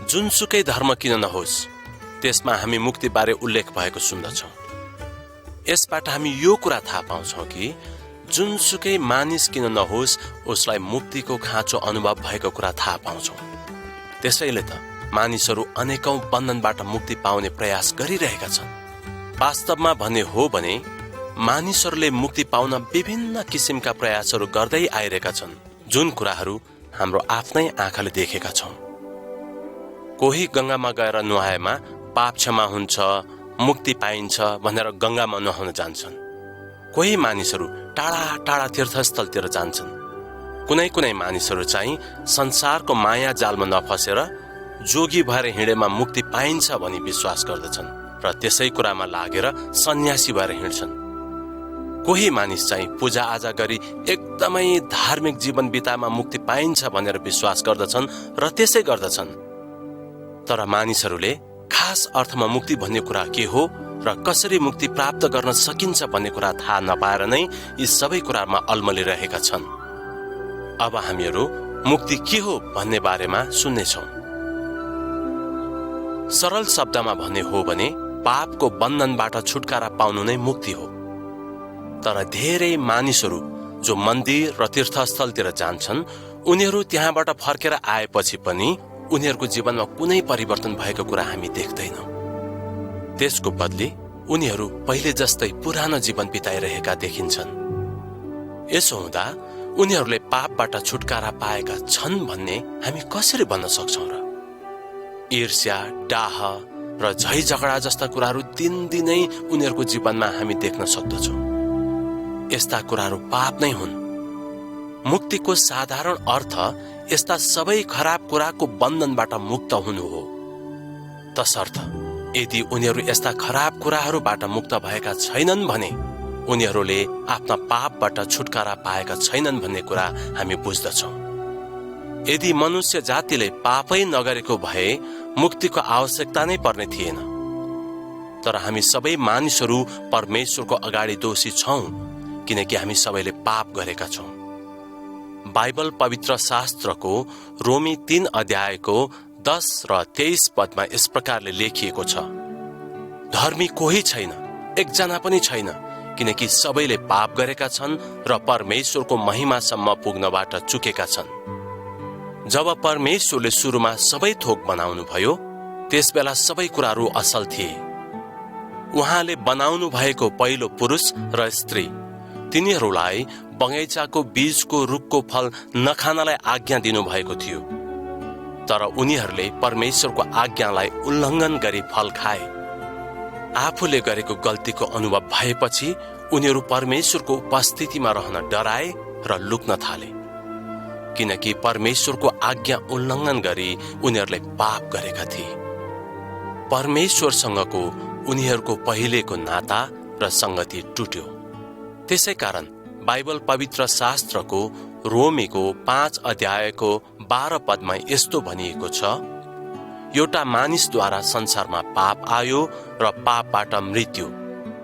जुनसुकै धर्म किन नहोस् त्यसमा हामी मुक्ति बारे उल्लेख भएको सुन्दछौँ। यसबाट हामी यो कुरा थाहा पाउँछौँ कि जुनसुकै मानिस किन नहोस् उसलाई मुक्तिको खाँचो अनुभव भएको कुरा थाहा पाउँछौँ। त्यसैले त मानिसहरू अनेकौं बन्धनबाट मुक्ति पाउने प्रयास गरिरहेका छन्। वास्तवमा भन्ने हो भने मानिसहरूले मुक्ति पाउन विभिन्न किसिमका प्रयासहरू गर्दै आइरहेका छन्, जुन कुराहरू हाम्रो आफ्नै आँखाले देखेका छौं। कोही गंगामा गएर नुहाएमा पाप क्षमा हुन्छ, मुक्ति पाइन्छ भनेर गंगामा नुहाउन जान्छन्। कोही मानिसहरू टाढा टाढा तीर्थस्थलतिर जान्छन्। कुनै कुनै मानिसहरू चाहिँ संसारको माया जालमा नफसेर जोगी भएर हिँडेमा मुक्ति पाइन्छ भनी विश्वास गर्दछन् र त्यसै कुरामा लागेर सन्यासी भएर हिँड्छन्। कोही मानिस चाहिँ पूजा आजा गरी एकदमै धार्मिक जीवन बितामा मुक्ति पाइन्छ भनेर विश्वास गर्दछन् र त्यसै गर्दछन्। तर मानिसहरूले खास अर्थमा मुक्ति भन्ने कुरा के हो र कसरी मुक्ति प्राप्त गर्न सकिन्छ भन्ने कुरा थाहा नपाएर नै यी सबै कुरामा अल्मलिरहेका छन्। अब हामीहरू मुक्ति के हो भन्ने बारेमा सुन्नेछौँ। सरल शब्दमा भन्ने हो भने पापको बन्धनबाट छुटकारा पाउनु नै मुक्ति हो। तर धेरै मानिसहरू जो मन्दिर र तीर्थस्थलतिर जान्छन्, उनीहरू त्यहाँबाट फर्केर आएपछि पनि उनीहरूको जीवनमा कुनै परिवर्तन भएको कुरा हामी देख्दैनौँ। त्यसको बदली उनीहरू पहिले जस्तै पुरानो जीवन बिताइरहेका देखिन्छन्। यसो हुँदा उनीहरूले पापबाट छुटकारा पाएका छन् भन्ने हामी कसरी भन्न सक्छौँ र? ईर्ष्या, डाह र झै झगडा जस्ता कुराहरू दिनदिनै उनीहरूको जीवनमा हामी देख्न सक्दछौँ। यस्ता कुराहरू पाप नै हुन्। मुक्तिको साधारण अर्थ यस्ता सबै खराब कुराको बन्धनबाट मुक्त हुनु हो। तसर्थ यदि उनीहरू यस्ता खराब कुराहरूबाट मुक्त भएका छैनन् भने उनीहरूले आफ्ना पापबाट छुटकारा पाएका छैनन् भन्ने कुरा हामी बुझ्दछौँ। यदि मनुष्य जातिले पापै नगरेको भए मुक्तिको आवश्यकता नै पर्ने थिएन। तर हामी सबै मानिसहरू परमेश्वरको अगाडि दोषी छौँ, किनकि हामी सबैले पाप गरेका छौँ। बाइबल पवित्र शास्त्रको रोमी 3 अध्यायको 10 र 23 पदमा यस प्रकारले लेखिएको छ, धर्मी कोही छैन, एकजना पनि छैन, किनकि सबैले पाप गरेका छन् र परमेश्वरको महिमासम्म पुग्नबाट चुकेका छन्। जब परमेश्वरले सुरुमा सबै थोक बनाउनु भयो, त्यस बेला सबै कुराहरू असल थिए। उहाँले बनाउनु भएको पहिलो पुरुष र स्त्री, तिनीहरूलाई बगैँचाको बीजको रुखको फल नखानलाई आज्ञा दिनुभएको थियो। तर उनीहरूले परमेश्वरको आज्ञालाई उल्लङ्घन गरी फल खाए। आफूले गरेको गल्तीको अनुभव भएपछि उनीहरू परमेश्वरको उपस्थितिमा रहन डराए र लुक्न थाले, किनकि परमेश्वरको आज्ञा उल्लङ्घन गरी उनीहरूले पाप गरेका थिए। परमेश्वरसँगको उनीहरूको पहिलेको नाता र संगति टुट्यो। त्यसै कारण बाइबल पवित्र शास्त्रको रोमीको 5 अध्यायको 12 पदमा यस्तो भनिएको छ, एउटा मानिसद्वारा संसारमा पाप आयो र पापबाट मृत्यु,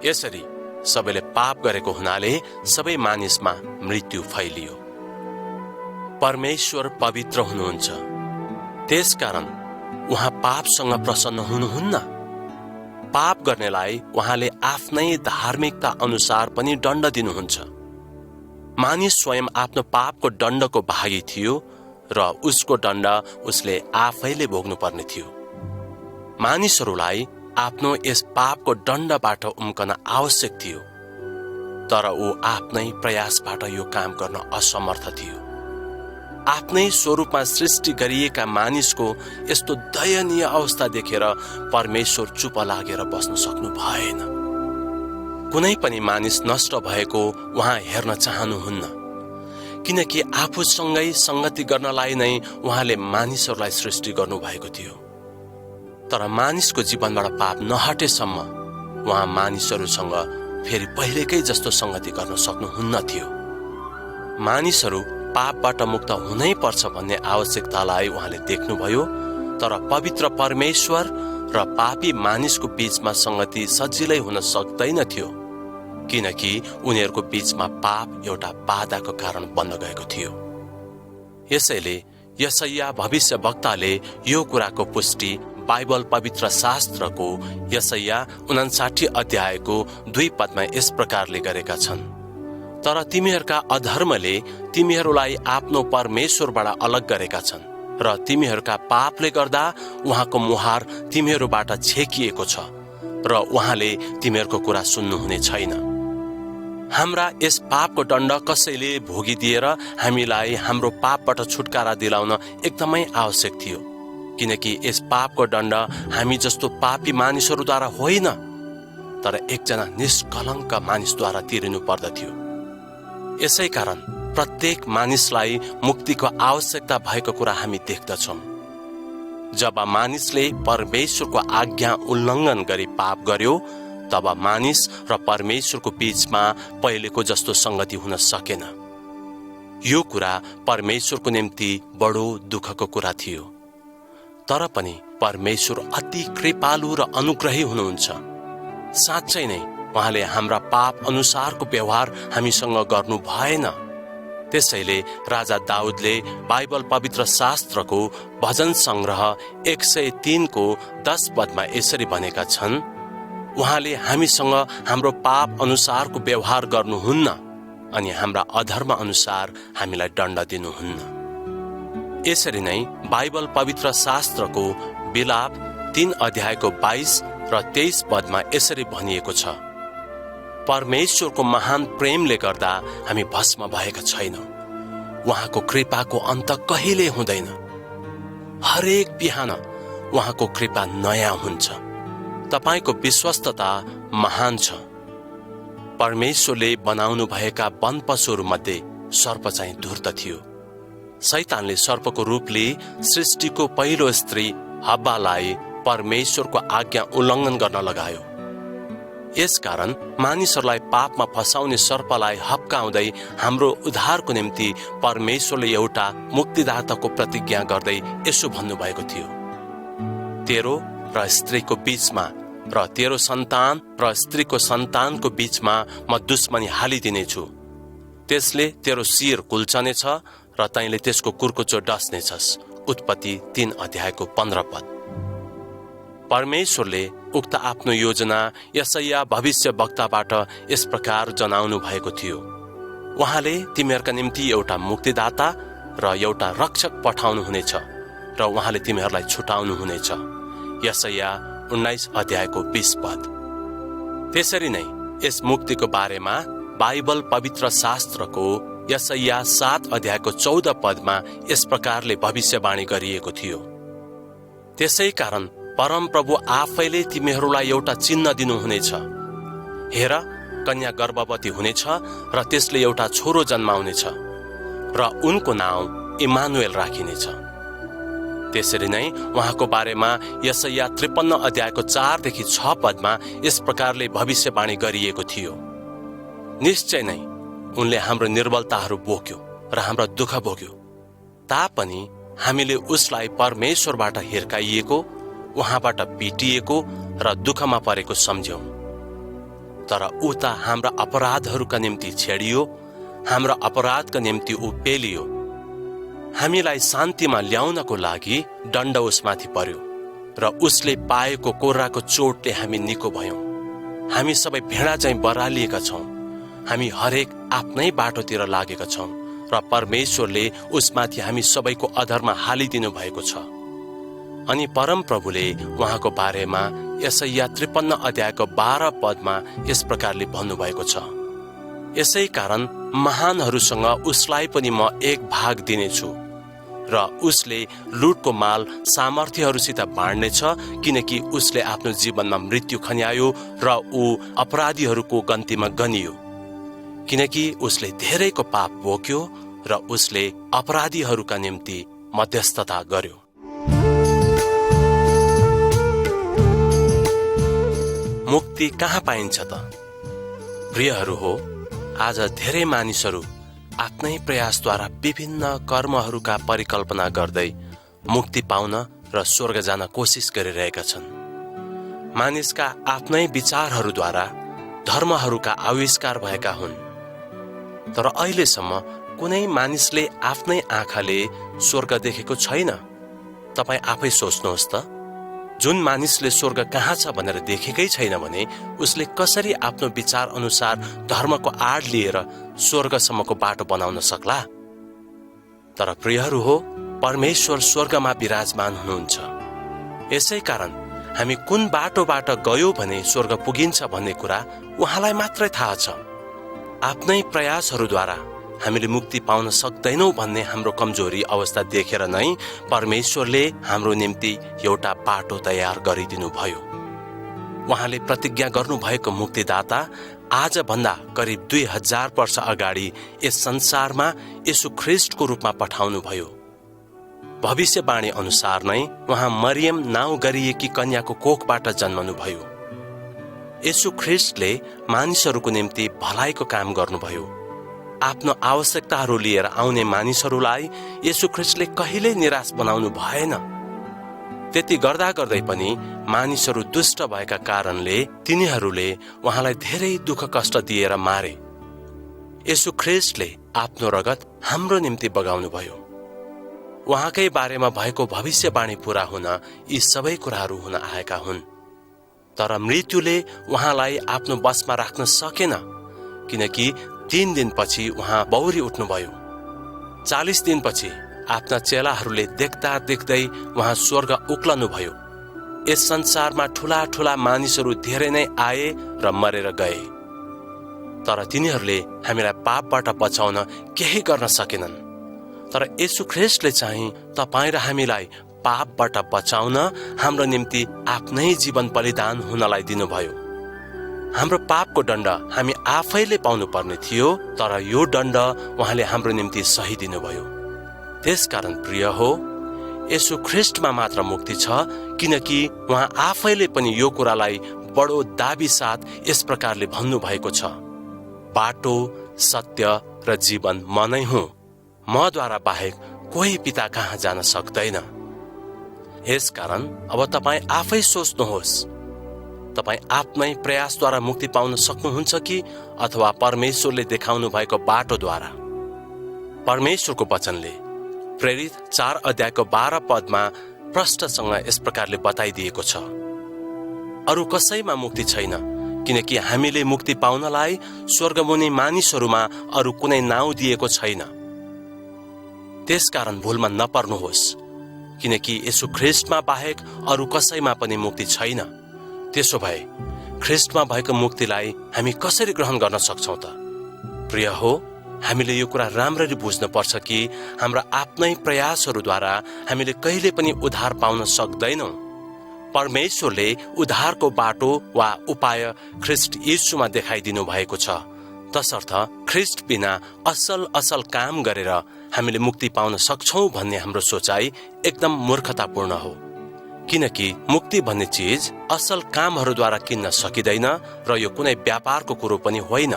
यसरी सबैले पाप गरेको हुनाले सबै मानिसमा मृत्यु फैलियो। परमेश्वर पवित्र हुनुहुन्छ, त्यसकारण उहाँ पापसँग प्रसन्न हुनुहुन्न। पाप गर्नेलाई उहाँले आफ्नै धार्मिकता अनुसार पनि दण्ड दिनुहुन्छ। मानिस स्वयं आफ्नो पापको दण्डको भागी थियो र उसको दण्ड उसले आफैले भोग्नु पर्ने थियो। मानिसहरूलाई आफ्नो यस पापको दण्डबाट उम्कन आवश्यक थियो, तर ऊ आफ्नै प्रयासबाट यो काम गर्न असमर्थ थियो। आफ्नै स्वरूपमा सृष्टि गरिएका मानिसको यस्तो दयनीय अवस्था देखेर परमेश्वर चुप लागेर बस्न सक्नु भएन। कुनै पनि मानिस नष्ट भएको उहाँ हेर्न चाहनुहुन्न, किनकि आफूसँगै संगति गर्नलाई नै उहाँले मानिसहरूलाई सृष्टि गर्नु भएको थियो। तर मानिसको जीवनबाट पाप नहटेसम्म उहाँ मानिसहरूसँग फेरि पहिलेकै जस्तो संगति गर्न सक्नुहुन्न थियो। मानिसहरू पापबाट मुक्त हुनै पर्छ भन्ने आवश्यकतालाई उहाँले देख्नुभयो, तर पवित्र परमेश्वर र पापी मानिसको बीचमा संगति सजिलै हुन सक्दैन थियो, किनकि उनीहरूको बीचमा पाप एउटा बाधाको कारण बन्न गएको थियो। यसैले यशायाह भविष्यवक्ताले यो कुराको पुष्टि बाइबल पवित्र शास्त्रको यशायाह 59 अध्यायको 2 पदमा यस प्रकारले गरेका छन्, तर तिमीहरूका अधर्मले तिमीहरूलाई आफ्नो परमेश्वरबाट अलग गरेका छन् र तिमीहरूका पापले गर्दा उहाँको मुहार तिमीहरूबाट छेकिएको छ र उहाँले तिमीहरूको कुरा सुन्नुहुने छैन। हाम्रा यस पापको दण्ड कसैले भोगिदिएर हामीलाई हाम्रो पापबाट छुटकारा दिलाउन एकदमै आवश्यक थियो, किनकि यस पापको दण्ड हामी जस्तो पापी मानिसहरूद्वारा होइन, तर एकजना निष्कलङ्क मानिसद्वारा तिरिनु पर्दथ्यो। यसै कारण प्रत्येक मानिसलाई मुक्तिको आवश्यकता भएको कुरा हामी देख्दछौँ। जब मानिसले परमेश्वरको आज्ञा उल्लङ्घन गरी पाप गर्यो, तब मानिस र परमेश्वरको बीचमा पहिलेको जस्तो संगति हुन सकेन। यो कुरा परमेश्वरको निम्ति बडो दुःखको कुरा थियो। तर पनि परमेश्वर अति कृपालु र अनुग्रही हुनुहुन्छ। साँच्चै नै उहाँले हाम्रा पाप अनुसारको व्यवहार हामीसँग गर्नु भएन। त्यसैले राजा दाउदले बाइबल पवित्र शास्त्रको भजन संग्रह 103 को 10 पदमा यसरी भनेका छन्, उहाँले हामीसँग हाम्रो पाप अनुसारको व्यवहार गर्नुहुन्न अनि हाम्रा अधर्म अनुसार हामीलाई दण्ड दिनुहुन्न। यसरी नै बाइबल पवित्र शास्त्रको विलाप 3 अध्यायको 22 र 23 पदमा यसरी भनिएको छ, परमेश्वरको महान प्रेमले गर्दा हामी भस्म भएका छैनौं। उहाँको कृपाको अन्त कहिले हुँदैन। हरेक बिहान उहाँको कृपा नयाँ हुन्छ। तपाईको विश्वस्तता महान छ। परमेश्वरले बनाउनु भएका वन पशुहरू मध्ये सर्प चाहिँ धूर्त थियो। शैतानले सर्पको रूपले सृष्टिको पहिलो स्त्री हब्बालाई परमेश्वरको आज्ञा उल्लङ्घन गर्न लगायो। यसकारण मानिसहरूलाई पापमा फसाउने सर्पलाई हप्काउँदै हाम्रो उद्धारको निम्ति परमेश्वरले एउटा मुक्तिदाताको प्रतिज्ञा गर्दै यसो भन्नुभएको थियो, तेरो र स्त्रीको बीचमा र तेरो सन्तान र स्त्रीको सन्तानको बीचमा म दुश्मनी हालिदिनेछु। त्यसले तेरो शिर कुल्चनेछ र तैँले त्यसको कुर्कुचो डस्नेछस्। उत्पत्ति 3 अध्यायको 15 पद। परमेश्वरले उक्त आफ्नो योजना यशाया भविष्य वक्ताबाट यस प्रकार जनाउनु भएको थियो, उहाँले तिमीहरूका निम्ति एउटा मुक्तिदाता र एउटा रक्षक पठाउनु हुनेछ र उहाँले तिमीहरूलाई छुटाउनु हुनेछ। यशाया 19 अध्यायको 20 पद। त्यसरी नै यस मुक्तिको बारेमा बाइबल पवित्र शास्त्रको यशाया 7 अध्यायको 14 पदमा यस प्रकारले भविष्यवाणी गरिएको थियो, त्यसै कारण परम प्रभु आफैले तिमीहरूलाई एउटा चिन्ह दिनुहुनेछ। हेर, कन्या गर्भवती हुनेछ र त्यसले एउटा छोरो जन्माउनेछ र उनको नाउँ इमानुएल राखिनेछ। त्यसरी नै उहाँको बारेमा यशाया 53 अध्यायको 4 देखि 6 पदमा यस प्रकारले भविष्यवाणी गरिएको थियो, निश्चय नै उनले हाम्रो निर्बलताहरू बोक्यो र हाम्रा दुःख भोग्यो, तापनि हामीले उसलाई परमेश्वरबाट हिर्काइएको, उहाँबाट पिटिएको र दुःखमा परेको सम्झ्यौं। तर ऊ त हाम्रा अपराधहरूका निम्ति छेडियो, हाम्रा अपराधका निम्ति ऊ पेलियो। हामीलाई शान्तिमा ल्याउनको लागि दण्ड उसमाथि पर्यो र उसले पाएको कोर्राको चोटले हामी निको भयौं। हामी सबै भेडा चाहिँ बरालिएका छौं, हामी हरेक आफ्नै बाटोतिर लागेका छौं र परमेश्वरले उसमाथि हामी सबैको अधर्म हालिदिनु भएको छ। अनि परम प्रभुले उहाँको बारेमा यशाया 53 अध्यायको 12 पदमा यस प्रकारले भन्नुभएको छ, यसै कारण महानहरूसँग उसलाई पनि म एक भाग दिनेछु र उसले लुटको माल सामर्थ्यहरूसित बाँड्नेछ, किनकि उसले आफ्नो जीवनमा मृत्यु खन्यायो र ऊ अपराधीहरूको गन्तीमा गनियो, किनकि उसले धेरैको पाप बोक्यो र उसले अपराधीहरूका निम्ति मध्यस्थता गर्यो। मुक्ति कहाँ पाइन्छ त? प्रियहरू हो, आज धेरै मानिसहरू आफ्नै प्रयासद्वारा विभिन्न कर्महरूका परिकल्पना गर्दै मुक्ति पाउन र स्वर्ग जान कोसिस गरिरहेका छन्। मानिसका आफ्नै विचारहरूद्वारा धर्महरूका आविष्कार भएका हुन्, तर अहिलेसम्म कुनै मानिसले आफ्नै आँखाले स्वर्ग देखेको छैन। तपाईँ आफै सोच्नुहोस् त, जुन मानिसले स्वर्ग कहाँ छ भनेर देखेकै छैन भने उसले कसरी आफ्नो विचार अनुसार धर्मको आड लिएर स्वर्गसम्मको बाटो बनाउन सक्ला? तर प्रियहरू हो, परमेश्वर स्वर्गमा विराजमान हुनुहुन्छ। यसै कारण हामी कुन बाटोबाट गयो भने स्वर्ग पुगिन्छ भन्ने कुरा उहाँलाई मात्रै थाहा छ। आफ्नै प्रयासहरूद्वारा हामीले मुक्ति पाउन सक्दैनौं भन्ने हाम्रो कमजोरी अवस्था देखेर नै परमेश्वरले हाम्रो निम्ति एउटा बाटो तयार गरिदिनु भयो। उहाँले प्रतिज्ञा गर्नुभएको मुक्तिदाता आज भन्दा करिब 2000 वर्ष अगाडि यस संसारमा येशू ख्रीष्टको रूपमा पठाउनु भयो। भविष्यवाणी अनुसार नै उहाँ मरियम नाउँ गरिएकी कन्याको कोखबाट जन्मनु भयो। येशू ख्रीष्टले मानिसहरूको निम्ति भलाइको काम गर्नुभयो। आफ्नो आवश्यकताहरू लिएर आउने मानिसहरूलाई येशू ख्रीष्टले कहिल्यै निराश बनाउनु भएन। त्यति गर्दा गर्दै पनि मानिसहरू दुष्ट भएका कारणले तिनीहरूले उहाँलाई धेरै दुःख कष्ट दिएर मारे। येशू ख्रीष्टले आफ्नो रगत हाम्रो निम्ति बगाउनु भयो। उहाँकै बारेमा भएको भविष्यवाणी पूरा हुन यी सबै कुराहरू हुन आएका हुन्। तर मृत्युले उहाँलाई आफ्नो बसमा राख्न सकेन, किनकि 3 दिनपछि उहाँ बौरी उठ्नुभयो। 40 दिनपछि आफ्ना चेलाहरूले देख्दा देख्दै उहाँ स्वर्ग उक्लनुभयो। यस संसारमा ठूला ठूला मानिसहरू धेरै नै आए र मरेर गए, तर तिनीहरूले हामीलाई पापबाट बचाउन केही गर्न सकेनन्। तर येशू ख्रीष्टले चाहिँ तपाईँ र हामीलाई पापबाट बचाउन हाम्रो निम्ति आफ्नै जीवन बलिदान हुनलाई दिनुभयो। हाम्रो पापको दण्ड हामी आफैले पाउनु पर्ने थियो, तर यो दण्ड उहाँले हाम्रो निम्ति सही दिनुभयो। त्यसकारण प्रिय हो, येशू ख्रीष्टमा मात्र मुक्ति छ, किनकि उहाँ आफैले पनि यो कुरालाई बडो दाबी साथ यस प्रकारले भन्नुभएको छ, बाटो, सत्य र जीवन म नै हुँ, मद्वारा बाहेक कोही पिता कहाँ जान सक्दैन। यसकारण अब तपाईँ आफै सोच्नुहोस्, तपाईँ आफ्नै प्रयासद्वारा मुक्ति पाउन सक्नुहुन्छ कि अथवा परमेश्वरले देखाउनु भएको बाटोद्वारा। परमेश्वरको वचनले प्रेरित 4 अध्यायको 12 पदमा प्रष्टसँग यस प्रकारले बताइदिएको छ, अरू कसैमा मुक्ति छैन, किनकि हामीले मुक्ति पाउनलाई स्वर्गमुनि मानिसहरूमा अरू कुनै नाउँ दिएको छैन। त्यसकारण भुलमा नपर्नुहोस्, किनकि येशू ख्रीष्टमा बाहेक अरू कसैमा पनि मुक्ति छैन। त्यसो भए ख्रीष्टमा भएको मुक्तिलाई हामी कसरी ग्रहण गर्न सक्छौं त? प्रिय हो, हामीले यो कुरा राम्ररी बुझ्न पर्छ कि हाम्रा आफ्नै प्रयासहरूद्वारा हामीले कहिले पनि उद्धार पाउन सक्दैनौं। परमेश्वरले उद्धारको बाटो वा उपाय ख्रीष्ट येशूमा देखाइदिनु भएको छ। तसर्थ ख्रीष्ट बिना असल काम गरेर हामीले मुक्ति पाउन सक्छौं भन्ने हाम्रो सोचाइ एकदम मूर्खतापूर्ण हो, किनकि मुक्ति भन्ने चीज असल कामहरूद्वारा किन्न सकिँदैन र यो कुनै व्यापारको कुरो पनि होइन।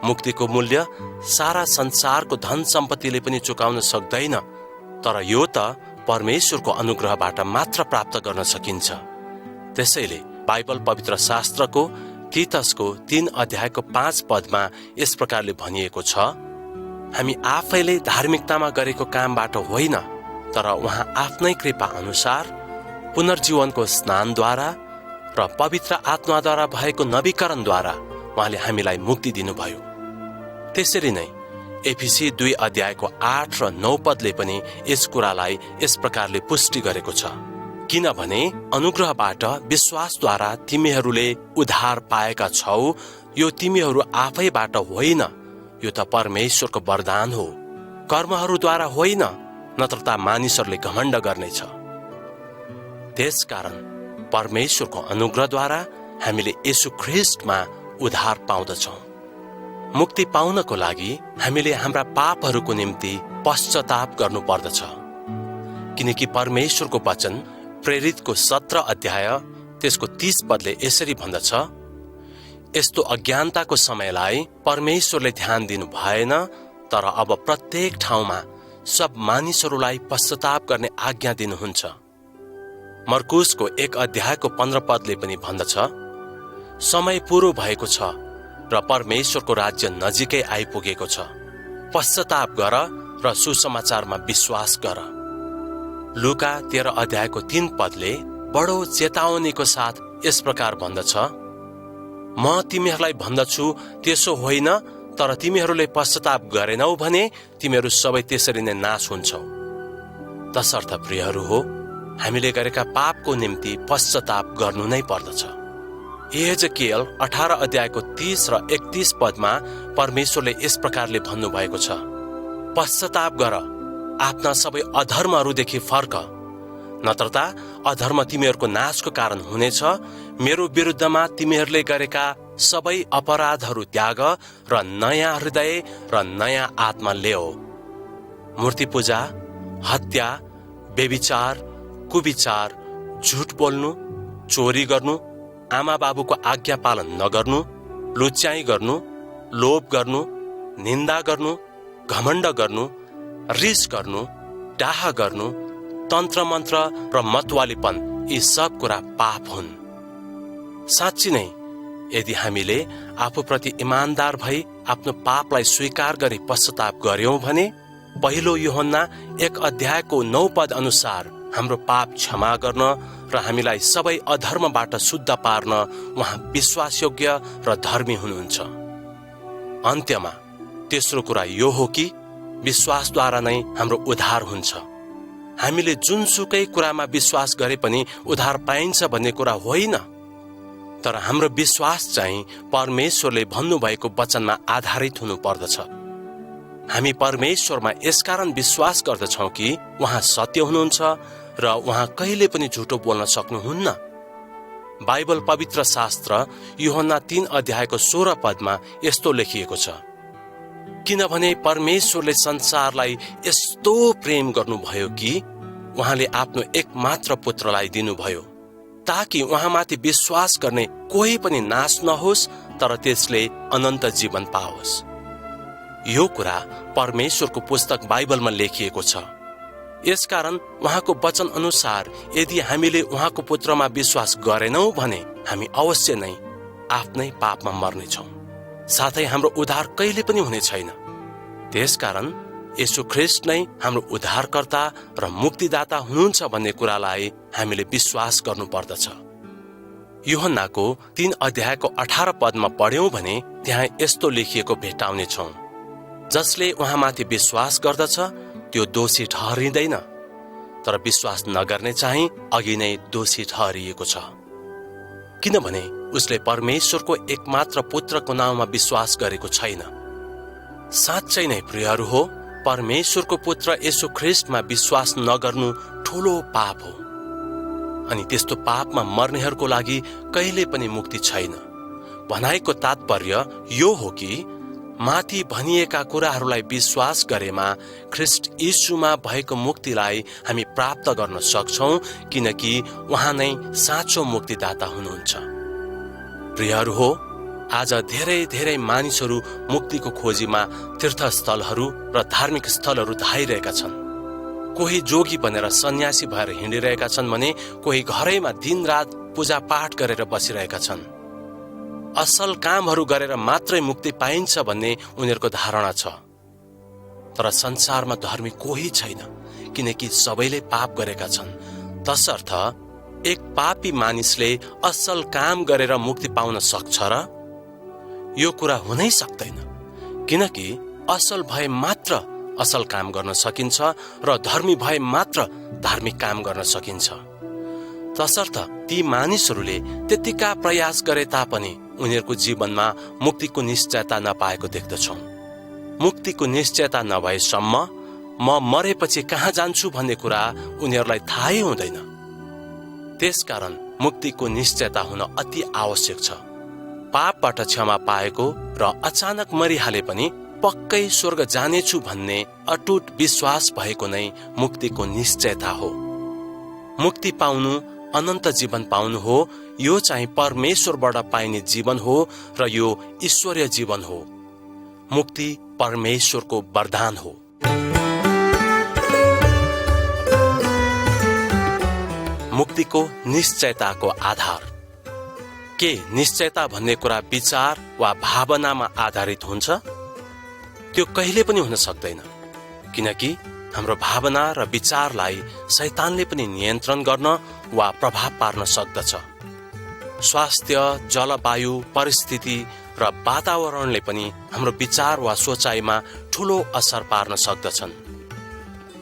मुक्तिको मूल्य सारा संसारको धन सम्पत्तिले पनि चुकाउन सक्दैन, तर यो त परमेश्वरको अनुग्रहबाट मात्र प्राप्त गर्न सकिन्छ। त्यसैले बाइबल पवित्र शास्त्रको तीतसको 3 अध्यायको 5 पदमा यस प्रकारले भनिएको छ, हामी आफैले धार्मिकतामा गरेको कामबाट होइन, तर उहाँ आफ्नै कृपा अनुसार पुनर्जीवनको स्नानद्वारा र पवित्र आत्माद्वारा भएको नवीकरणद्वारा उहाँले हामीलाई मुक्ति दिनुभयो। त्यसरी नै एफिसी 2 अध्यायको 8 र 9 पदले पनि यस कुरालाई यस प्रकारले पुष्टि गरेको छ, किनभने अनुग्रहबाट विश्वासद्वारा तिमीहरूले उद्धार पाएका छौ, यो तिमीहरू आफैबाट होइन, यो त परमेश्वरको वरदान हो, कर्महरूद्वारा होइन, नत्र त मानिसहरूले घमण्ड गर्नेछ। त्यसकारण परमेश्वरको अनुग्रहद्वारा हामीले येशू ख्रीष्टमा उद्धार पाउँदछौं। मुक्ति पाउनको लागि हामीले हाम्रा पापहरूको निम्ति पश्चाताप गर्नु पर्दछ, किनकि परमेश्वरको वचन प्रेरितको 17 अध्याय त्यसको 30 पदले यसरी भन्दछ, यस्तो अज्ञानताको समयलाई परमेश्वरले ध्यान दिनु भएन, तर अब प्रत्येक ठाउँमा सब मानिसहरूलाई पश्चाताप गर्ने आज्ञा दिनुहुन्छ। मर्कुसको 1 अध्यायको 15 पदले पनि भन्दछ, समय पूरो भएको छ र परमेश्वरको राज्य नजिकै आइपुगेको छ, पश्चाताप गर र सुसमाचारमा विश्वास गर। लुका 13 अध्यायको 3 पदले बडो चेतावनीको साथ यस प्रकार भन्दछ, म तिमीहरूलाई भन्दछु त्यसो होइन, तर तिमीहरूले पश्चाताप गरेनौ भने तिमीहरू सबै त्यसरी नै नाश हुन्छौ। तसर्थ प्रियहरू हो, हामीले गरेका पापको निम्ति पश्चाताप गर्नु नै पर्दछ। एहेजकिएल 18 अध्यायको 30 र 31 पदमा परमेश्वरले यस प्रकारले भन्नुभएको छ, पश्चाताप गर, आफ्ना सबै अधर्महरूदेखि फर्क, नत्र त अधर्म तिमीहरूको नाशको कारण हुनेछ। मेरो विरुद्धमा तिमीहरूले गरेका सबै अपराधहरू त्याग र नयाँ हृदय र नयाँ आत्मा ल्याऊ। मूर्ति पूजा, हत्या, व्यभिचार, कुविचार, झुट बोल्नु, चोरी गर्नु, आमा बाबुको आज्ञा पालन नगर्नु, लुच्याई गर्नु, लोभ गर्नु, निन्दा गर्नु, घमण्ड गर्नु, रिस गर्नु, डाह गर्नु, तन्त्र मन्त्र र मतवालीपन, यी सब कुरा पाप हुन्। साँच्ची नै यदि हामीले आफूप्रति इमानदार भई आफ्नो पापलाई स्वीकार गरी पश्चाताप गर्यौं भने पहिलो यूहन्ना 1 अध्यायको 9 पद अनुसार हाम्रो पाप क्षमा गर्न र हामीलाई सबै अधर्मबाट शुद्ध पार्न उहाँ विश्वासयोग्य र धर्मी हुनुहुन्छ। अन्त्यमा तेस्रो कुरा यो हो कि विश्वासद्वारा नै हाम्रो उद्धार हुन्छ। हामीले जुनसुकै कुरामा विश्वास गरे पनि उद्धार पाइन्छ भन्ने कुरा होइन, तर हाम्रो विश्वास चाहिँ परमेश्वरले भन्नुभएको वचनमा आधारित हुनु पर्दछ। हामी परमेश्वरमा यसकारण विश्वास गर्दछौँ कि उहाँ सत्य हुनुहुन्छ र उहाँ कहिले पनि झुटो बोल्न सक्नुहुन्न। बाइबल पवित्र शास्त्र यूहन्ना 3 अध्यायको 16 पदमा यस्तो लेखिएको छ, किनभने परमेश्वरले संसारलाई यस्तो प्रेम गर्नुभयो कि उहाँले आफ्नो एकमात्र पुत्रलाई दिनुभयो, ताकि उहाँमाथि विश्वास गर्ने कोही पनि नाश नहोस्, तर त्यसले अनन्त जीवन पाओस्। यो कुरा परमेश्वरको पुस्तक बाइबलमा लेखिएको छ। यसकारण उहाँको वचन अनुसार यदि हामीले उहाँको पुत्रमा विश्वास गरेनौं भने हामी अवश्य नै आफ्नै पापमा मर्नेछौँ, साथै हाम्रो उद्धार कहिले पनि हुने छैन। त्यसकारण येशू ख्रीष्ट नै हाम्रो उद्धारकर्ता र मुक्तिदाता हुनुहुन्छ भन्ने कुरालाई हामीले विश्वास गर्नु पर्दछ। यूहन्नाको 3 अध्यायको 18 पदमा पढ्यौं भने त्यहाँ यस्तो लेखिएको भेट्टाउने छौं, जसले उहाँमाथि विश्वास गर्दछ त्यो दोषी ठहरिँदैन, तर विश्वास नगर्ने चाहिँ अघि नै दोषी ठहरिएको छ, किनभने उसले परमेश्वरको एकमात्र पुत्रको नाउँमा विश्वास गरेको छैन। साँच्चै नै प्रियहरू हो, परमेश्वरको पुत्र येशू ख्रीष्टमा विश्वास नगर्नु ठूलो पाप हो, अनि त्यस्तो पापमा मर्नेहरूको लागि कहिले पनि मुक्ति छैन। भनाइको तात्पर्य यो हो कि माथि भनिएका कुराहरूलाई विश्वास गरेमा ख्रीष्ट यीशुमा भएको मुक्तिलाई हामी प्राप्त गर्न सक्छौं, किनकि उहाँ नै साँचो मुक्तिदाता हुनुहुन्छ। प्रियहरू हो, आज धेरै धेरै मानिसहरू मुक्तिको खोजीमा तीर्थस्थलहरू र धार्मिक स्थलहरू धाइरहेका छन्। कोही जोगी बनेर सन्यासी भएर हिँडिरहेका छन् भने कोही घरैमा दिनरात पूजा पाठ गरेर बसिरहेका छन्। असल कामहरू गरेर मात्रै मुक्ति पाइन्छ भन्ने उनीहरूको धारणा छ, तर संसारमा धर्मी कोही छैन, किनकि सबैले पाप गरेका छन्। तसर्थ एक पापी मानिसले असल काम गरेर मुक्ति पाउन सक्छ र? यो कुरा हुनै सक्दैन, किनकि असल भए मात्र असल काम गर्न सकिन्छ र धर्मी भए मात्र धार्मिक काम गर्न सकिन्छ। तसर्थ ती मानिसहरूले त्यतिका प्रयास गरे तापनि उनीहरूको जीवनमा मुक्तिको निश्चयता नपाएको देख्दछौँ। मुक्तिको निश्चयता नभएसम्म म मरेपछि कहाँ जान्छु भन्ने कुरा उनीहरूलाई थाहै हुँदैन। त्यसकारण मुक्तिको निश्चयता हुन अति आवश्यक छ। पापबाट क्षमा पाएको र अचानक मरिहाले पनि पक्कै स्वर्ग जानेछु भन्ने अटुट विश्वास भएको नै मुक्तिको निश्चयता हो। मुक्ति पाउनु अनन्त जीवन पाउनु हो। यो चाहिँ परमेश्वरबाट पाइने जीवन हो र यो ईश्वरीय जीवन हो। मुक्ति परमेश्वरको वरदान हो। मुक्तिको निश्चयताको आधार के निश्चयता भन्ने कुरा विचार वा भावनामा आधारित हुन्छ? त्यो कहिले पनि हुन सक्दैन, किनकि हाम्रो भावना र विचारलाई शैतानले पनि नियन्त्रण गर्न वा प्रभाव पार्न सक्दछ। स्वास्थ्य, जलवायु, परिस्थिति र वातावरणले पनि हाम्रो विचार वा सोचाइमा ठूलो असर पार्न सक्दछन्।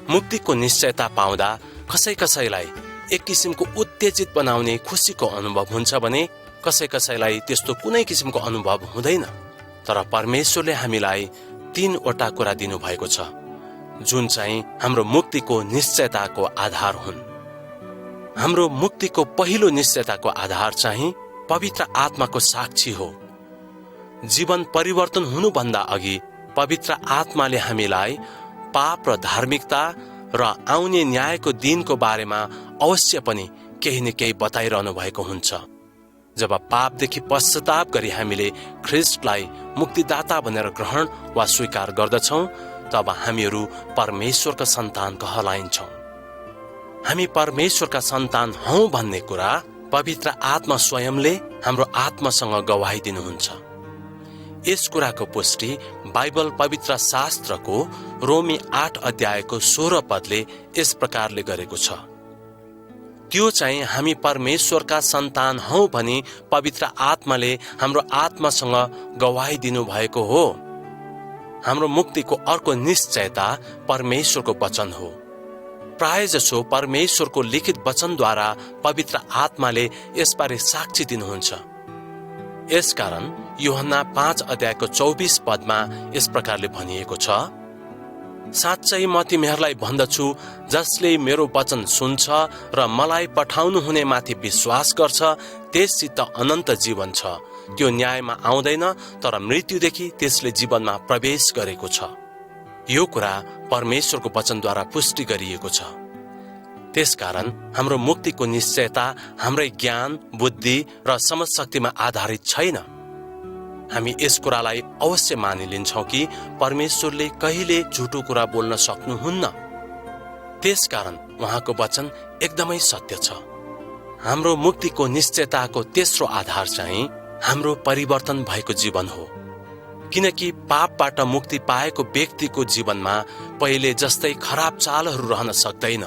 मुक्तिको निश्चयता पाउँदा कसैलाई एक किसिमको उत्तेजित बनाउने खुसीको अनुभव हुन्छ भने कसैलाई त्यस्तो कुनै किसिमको अनुभव हुँदैन। तर परमेश्वरले हामीलाई 3 वटा कुरा दिनु भएको छ, जुन चाहिँ हाम्रो मुक्तिको निश्चयताको आधार हुन्। हाम्रो मुक्तिको पहिलो निश्चयताको आधार चाहिँ पवित्र आत्माको साक्षी हो। जीवन परिवर्तन हुनुभन्दा अघि पवित्र आत्माले हामीलाई पाप र धार्मिकता र आउने न्यायको दिनको बारेमा अवश्य पनि केही न केही बताइरहनु भएको हुन्छ। जब पापदेखि पश्चाताप गरी हामीले ख्रीष्टलाई मुक्तिदाता भनेर ग्रहण वा स्वीकार गर्दछौं, तब हामीहरू परमेश्वरका सन्तान कहलाइन्छौं। हामी परमेश्वरका सन्तान हौं भन्ने कुरा पवित्र आत्मा स्वयंले हाम्रो आत्मासँग गवाही दिनुहुन्छ। यस कुराको पुष्टि बाइबल पवित्र शास्त्रको रोमी 8 अध्यायको 16 पदले यस प्रकारले गरेको छ, त्यो चाहिँ हामी परमेश्वरका सन्तान हौ भनी पवित्र आत्माले हाम्रो आत्मासँग गवाही दिनु भएको हो। हाम्रो मुक्तिको अर्को निश्चयता परमेश्वरको वचन हो। प्राय जसो परमेश्वरको लिखित वचनद्वारा पवित्र आत्माले यसबारे साक्षी दिनुहुन्छ। यसकारण यूहन्ना 5:24 पदमा यस प्रकारले भनिएको छ, साँच्चै म तिमीहरूलाई भन्दछु, जसले मेरो वचन सुन्छ र मलाई पठाउनु हुने माथि विश्वास गर्छ, त्यससित अनन्त जीवन छ। त्यो न्यायमा आउँदैन, तर मृत्युदेखि त्यसले जीवनमा प्रवेश गरेको छ। यो कुरा परमेश्वरको वचनद्वारा पुष्टि गरिएको छ। त्यसकारण हाम्रो मुक्तिको निश्चयता हाम्रै ज्ञान, बुद्धि र समझ शक्तिमा आधारित छैन। हामी यस कुरालाई अवश्य मानिलिन्छौँ कि परमेश्वरले कहिले झुटो कुरा बोल्न सक्नुहुन्न। त्यसकारण उहाँको वचन एकदमै सत्य छ। हाम्रो मुक्तिको निश्चयताको तेस्रो आधार चाहिँ हाम्रो परिवर्तन भएको जीवन हो। किनकि पापबाट मुक्ति पाएको व्यक्तिको जीवनमा पहिले जस्तै खराब चालहरू रहन सक्दैन।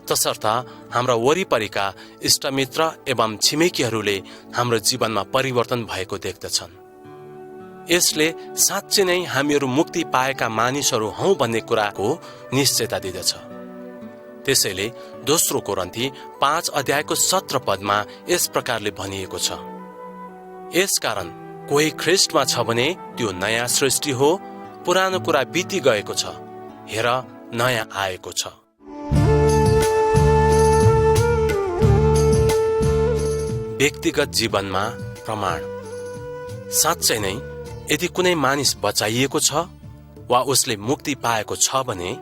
तसर्थ हाम्रा वरिपरिका इष्टमित्र एवं छिमेकीहरूले हाम्रो जीवनमा परिवर्तन भएको देख्दछन्। यसले साँच्चै नै हामीहरू मुक्ति पाएका मानिसहरू हौं भन्ने कुराको निश्चयता दिदछ। त्यसैले दोस्रो कोरिन्थी 5:17 पदमा यस प्रकारले भनिएको छ, यसकारण कोही ख्रीष्टमा छ भने त्यो नयाँ सृष्टि हो, पुरानो कुरा बिति गएको छ, हेर नयाँ आएको छ। व्यक्तिगत जीवनमा प्रमाण। साँच्चै नै यदि कुनै मानिस बचाइएको छ वा उसले मुक्ति पाएको छ भने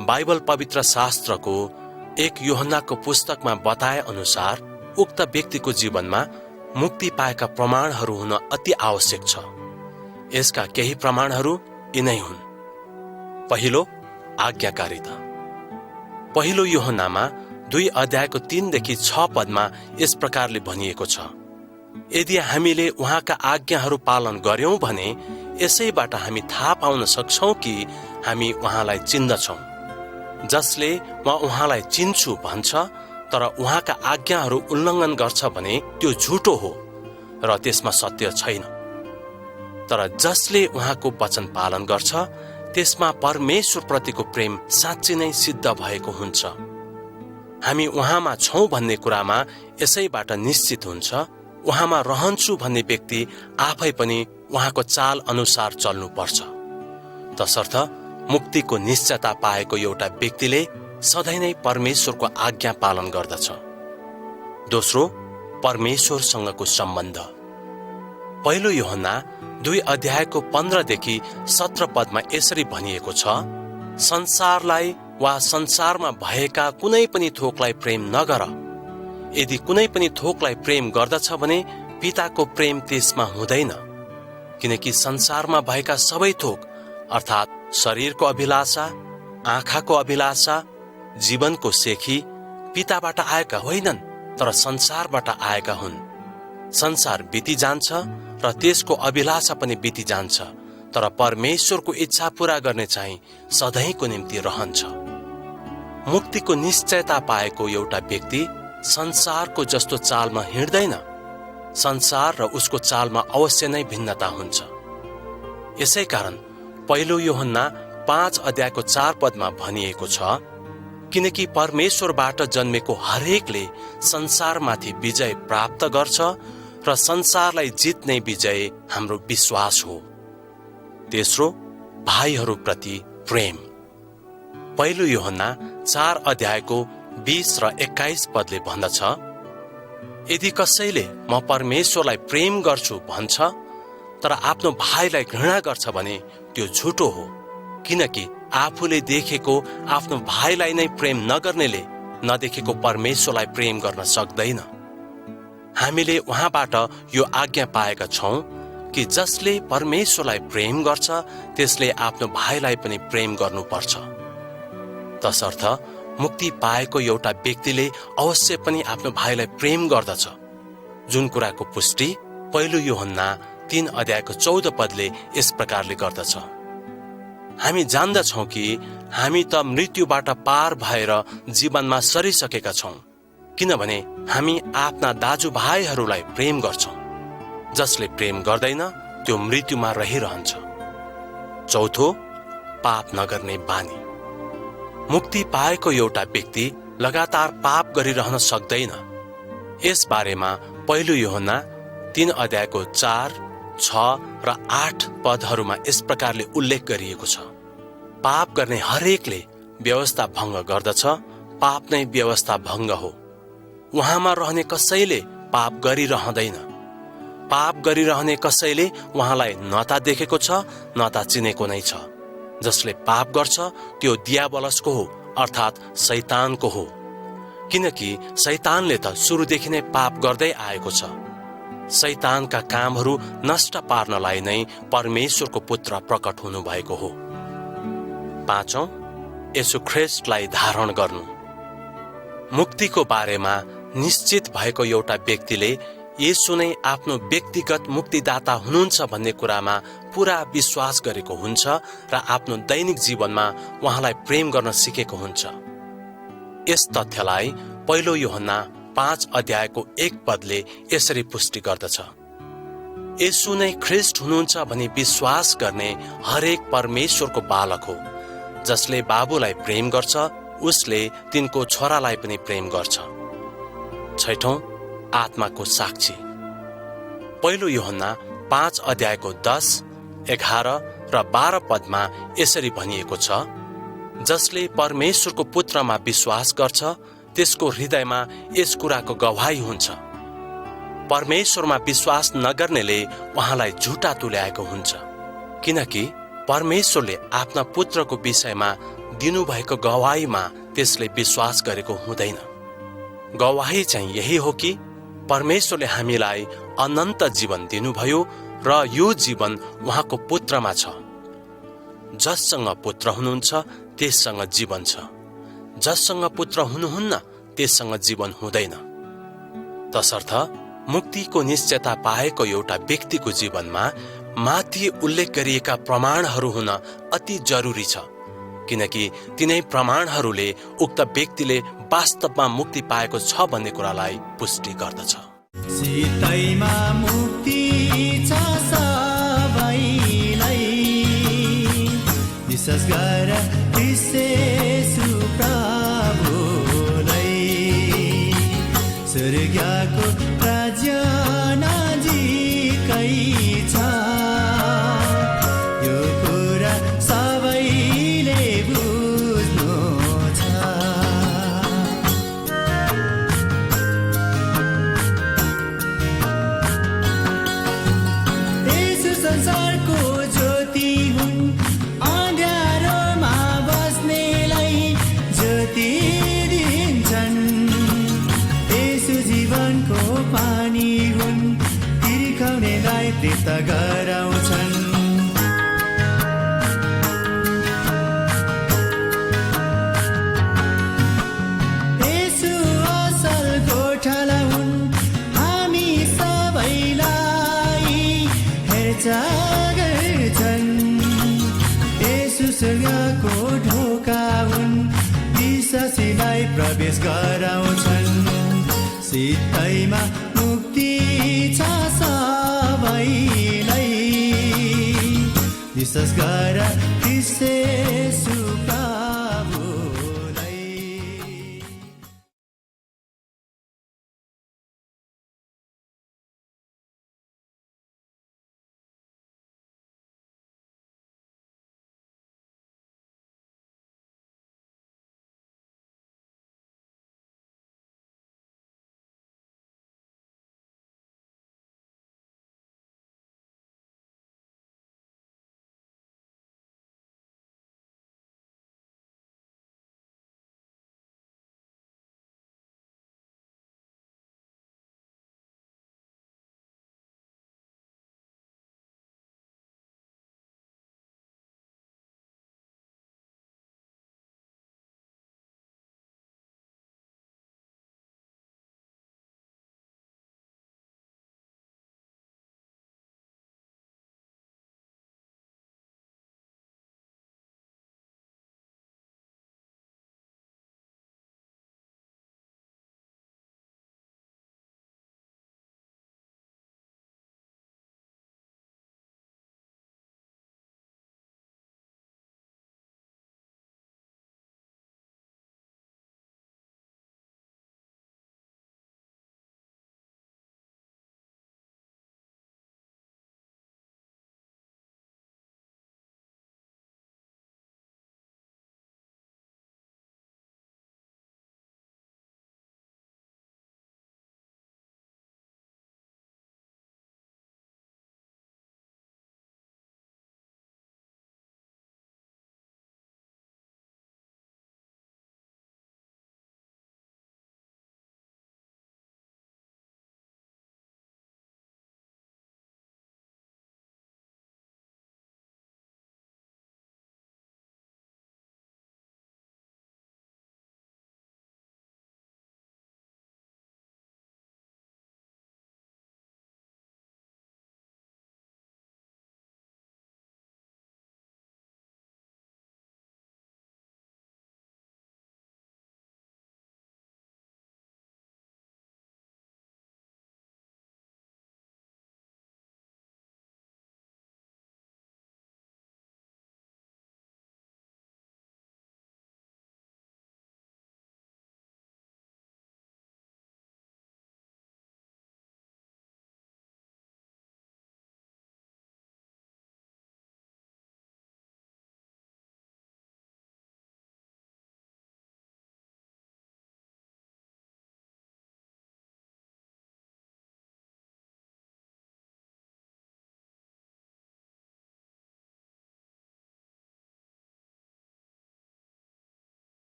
बाइबल पवित्र शास्त्रको 1 यूहन्नाको पुस्तकमा बताए अनुसार उक्त व्यक्तिको जीवनमा मुक्ति पाएका प्रमाणहरू हुन अति आवश्यक छ। यसका केही प्रमाणहरू यिनै हुन्। पहिलो, आज्ञाकारिता। पहिलो यूहन्नामा 2:3-6 पदमा यस प्रकारले भनिएको छ, यदि हामीले उहाँका आज्ञाहरू पालन गर्यौं भने यसैबाट हामी थाहा पाउन सक्छौं कि हामी उहाँलाई चिन्दछौं। जसले म उहाँलाई चिन्छु भन्छ तर उहाँका आज्ञाहरू उल्लङ्घन गर्छ भने त्यो झुटो हो र त्यसमा सत्य छैन। तर जसले उहाँको वचन पालन गर्छ त्यसमा परमेश्वर प्रतिको प्रेम साँच्चै नै सिद्ध भएको हुन्छ। हामी उहाँमा छौं भन्ने कुरामा यसैबाट निश्चित हुन्छ। उहाँमा रहन्छु भन्ने व्यक्ति आफै पनि उहाँको चाल अनुसार चल्नुपर्छ। तसर्थ मुक्तिको निश्चयता पाएको एउटा व्यक्तिले सधैँ नै परमेश्वरको आज्ञा पालन गर्दछ। दोस्रो, परमेश्वरसँगको सम्बन्ध। पहिलो यूहन्ना 2:15-17 पदमा यसरी भनिएको छ, संसारलाई वा संसारमा भएका कुनै पनि थोकलाई प्रेम नगर। यदि कुनै पनि थोकलाई प्रेम गर्दछ भने पिताको प्रेम त्यसमा हुँदैन। किनकि संसारमा भएका सबै थोक अर्थात् शरीरको अभिलाषा, आँखाको अभिलाषा, जीवनको सेखी पिताबाट आएका होइनन् तर संसारबाट आएका हुन्। संसार बिति जान्छ र त्यसको अभिलाषा पनि बिति जान्छ, तर परमेश्वरको इच्छा पूरा गर्ने चाहिँ सधैँको निम्ति रहन्छ। मुक्तिको निश्चयता पाएको एउटा व्यक्ति संसारको जस्तो चालमा हिँड्दैन। संसार र उसको चालमा अवश्य नै भिन्नता हुन्छ। यसै कारण पहिलो यूहन्ना 5:4 पदमा भनिएको छ, किनकि परमेश्वरबाट जन्मेको हरेकले संसारमाथि विजय प्राप्त गर्छ र संसारलाई जित्ने विजय हाम्रो विश्वास हो। तेस्रो, भाइहरूप्रति प्रेम। पहिलो यूहन्ना 4:20 र 21 पदले भन्दछ, यदि कसैले म परमेश्वरलाई प्रेम गर्छु भन्छ तर आफ्नो भाइलाई घृणा गर्छ भने त्यो झुटो हो। किनकि आफूले देखेको आफ्नो भाइलाई नै प्रेम नगर्नेले नदेखेको परमेश्वरलाई प्रेम गर्न सक्दैन। हामीले उहाँबाट यो आज्ञा पाएका छौं कि जसले परमेश्वरलाई प्रेम गर्छ त्यसले आफ्नो भाइलाई पनि प्रेम गर्नुपर्छ। तसर्थ मुक्ति पाएको एउटा व्यक्तिले अवश्य पनि आफ्नो भाइलाई प्रेम गर्दछ, जुन कुराको पुष्टि पहिलो यूहन्ना 3:14 पदले यस प्रकारले गर्दछ, हामी जान्दछौं कि हामी त मृत्युबाट पार भएर जीवनमा सरिसकेका छौं। किनभने हामी आफ्ना दाजुभाइहरूलाई प्रेम गर्छौं। जसले प्रेम गर्दैन त्यो मृत्युमा रहिरहन्छ। चौथो, पाप नगर्ने बानी। मुक्ति पाएको एउटा व्यक्ति लगातार पाप गरिरहन सक्दैन। यस बारेमा पहिलो यूहन्ना 3 अध्यायको 4, 6 र 8 पदहरूमा यस प्रकारले उल्लेख गरिएको छ। पाप गर्ने हरेकले व्यवस्था भङ्ग गर्दछ। पाप नै व्यवस्था भङ्ग हो। उहाँमा रहने कसैले पाप गरिरहँदैन। पाप गरिरहने कसैले उहाँलाई न त देखेको छ न त चिनेको नै छ। जसले पाप गर्छ त्यो दियाबलसको हो, अर्थात् शैतानको हो। किनकि शैतानले त सुरुदेखि नै पाप गर्दै आएको छ। शैतानका कामहरू नष्ट पार्नलाई नै परमेश्वरको पुत्र प्रकट हुनुभएको हो। पाँचौं, येशू ख्रीष्टलाई धारण गर्नु। मुक्तिको बारेमा निश्चित भएको एउटा व्यक्तिले येशू नै आफ्नो व्यक्तिगत मुक्तिदाता हुनुहुन्छ भन्ने कुरामा पूरा विश्वास गरेको हुन्छ र आफ्नो दैनिक जीवनमा उहाँलाई प्रेम गर्न सिकेको हुन्छ। यस तथ्यलाई पहिलो यूहन्ना 5 अध्यायको 1 पदले यसरी पुष्टि गर्दछ। येशू नै ख्रीष्ट हुनुहुन्छ भनी विश्वास गर्ने हरेक परमेश्वरको बालक हो। जसले बाबुलाई प्रेम गर्छ उसले तिनको छोरालाई पनि प्रेम गर्छ। छैठौं, आत्माको साक्षी। पहिलो यूहन्ना 5 अध्यायको 10, 11 र 12 पदमा यसरी भनिएको छ, जसले परमेश्वरको पुत्रमा विश्वास गर्छ त्यसको हृदयमा यस कुराको गवाही हुन्छ। परमेश्वरमा विश्वास नगर्नेले उहाँलाई झुटा तुल्याएको हुन्छ। किनकि परमेश्वरले आफ्ना पुत्रको विषयमा दिनुभएको गवाहीमा त्यसले विश्वास गरेको हुँदैन। गवाही चाहिँ यही हो कि परमेश्वरले हामीलाई अनन्त जीवन दिनुभयो र यो जीवन उहाँको पुत्रमा छ। जससँग पुत्र हुनुहुन्छ त्यससँग जीवन छ। जससँग पुत्र हुनुहुन्न त्यससँग जीवन हुँदैन। तसर्थ मुक्तिको निश्चयता पाएको एउटा व्यक्तिको जीवनमा माथि उल्लेख गरिएका प्रमाणहरू हुन अति जरुरी छ। किनकि तिनै प्रमाणहरूले उक्त व्यक्तिले वास्तवमा मुक्ति पाएको छ भन्ने कुरालाई पुष्टि गर्दछ। सीतैमा मुक्ति छ सबैलाई, विश्वास गर येशू प्रभुलाई। स्वर्गको राज्य नजिकै छ, यो कुरा सबैले बुझ्नु छ। येशू संसारको ज्योति हुन्, अँध्यारोमा बस्नेलाई ज्योति दिन्छन्। येशू जीवनको पानी हुन्, तिर्खाउनेलाई तृप्त गराउँछन्। येशू असल गोठाला हुन्, हामी सबैलाई हेरचाह गर्छन्। येशू स्वर्गको ढोका हुन्, विश्वासीलाई प्रवेश गराउँछन्। सीतैमा मुक्ति छ सबैलाई, विश्वास गर येशू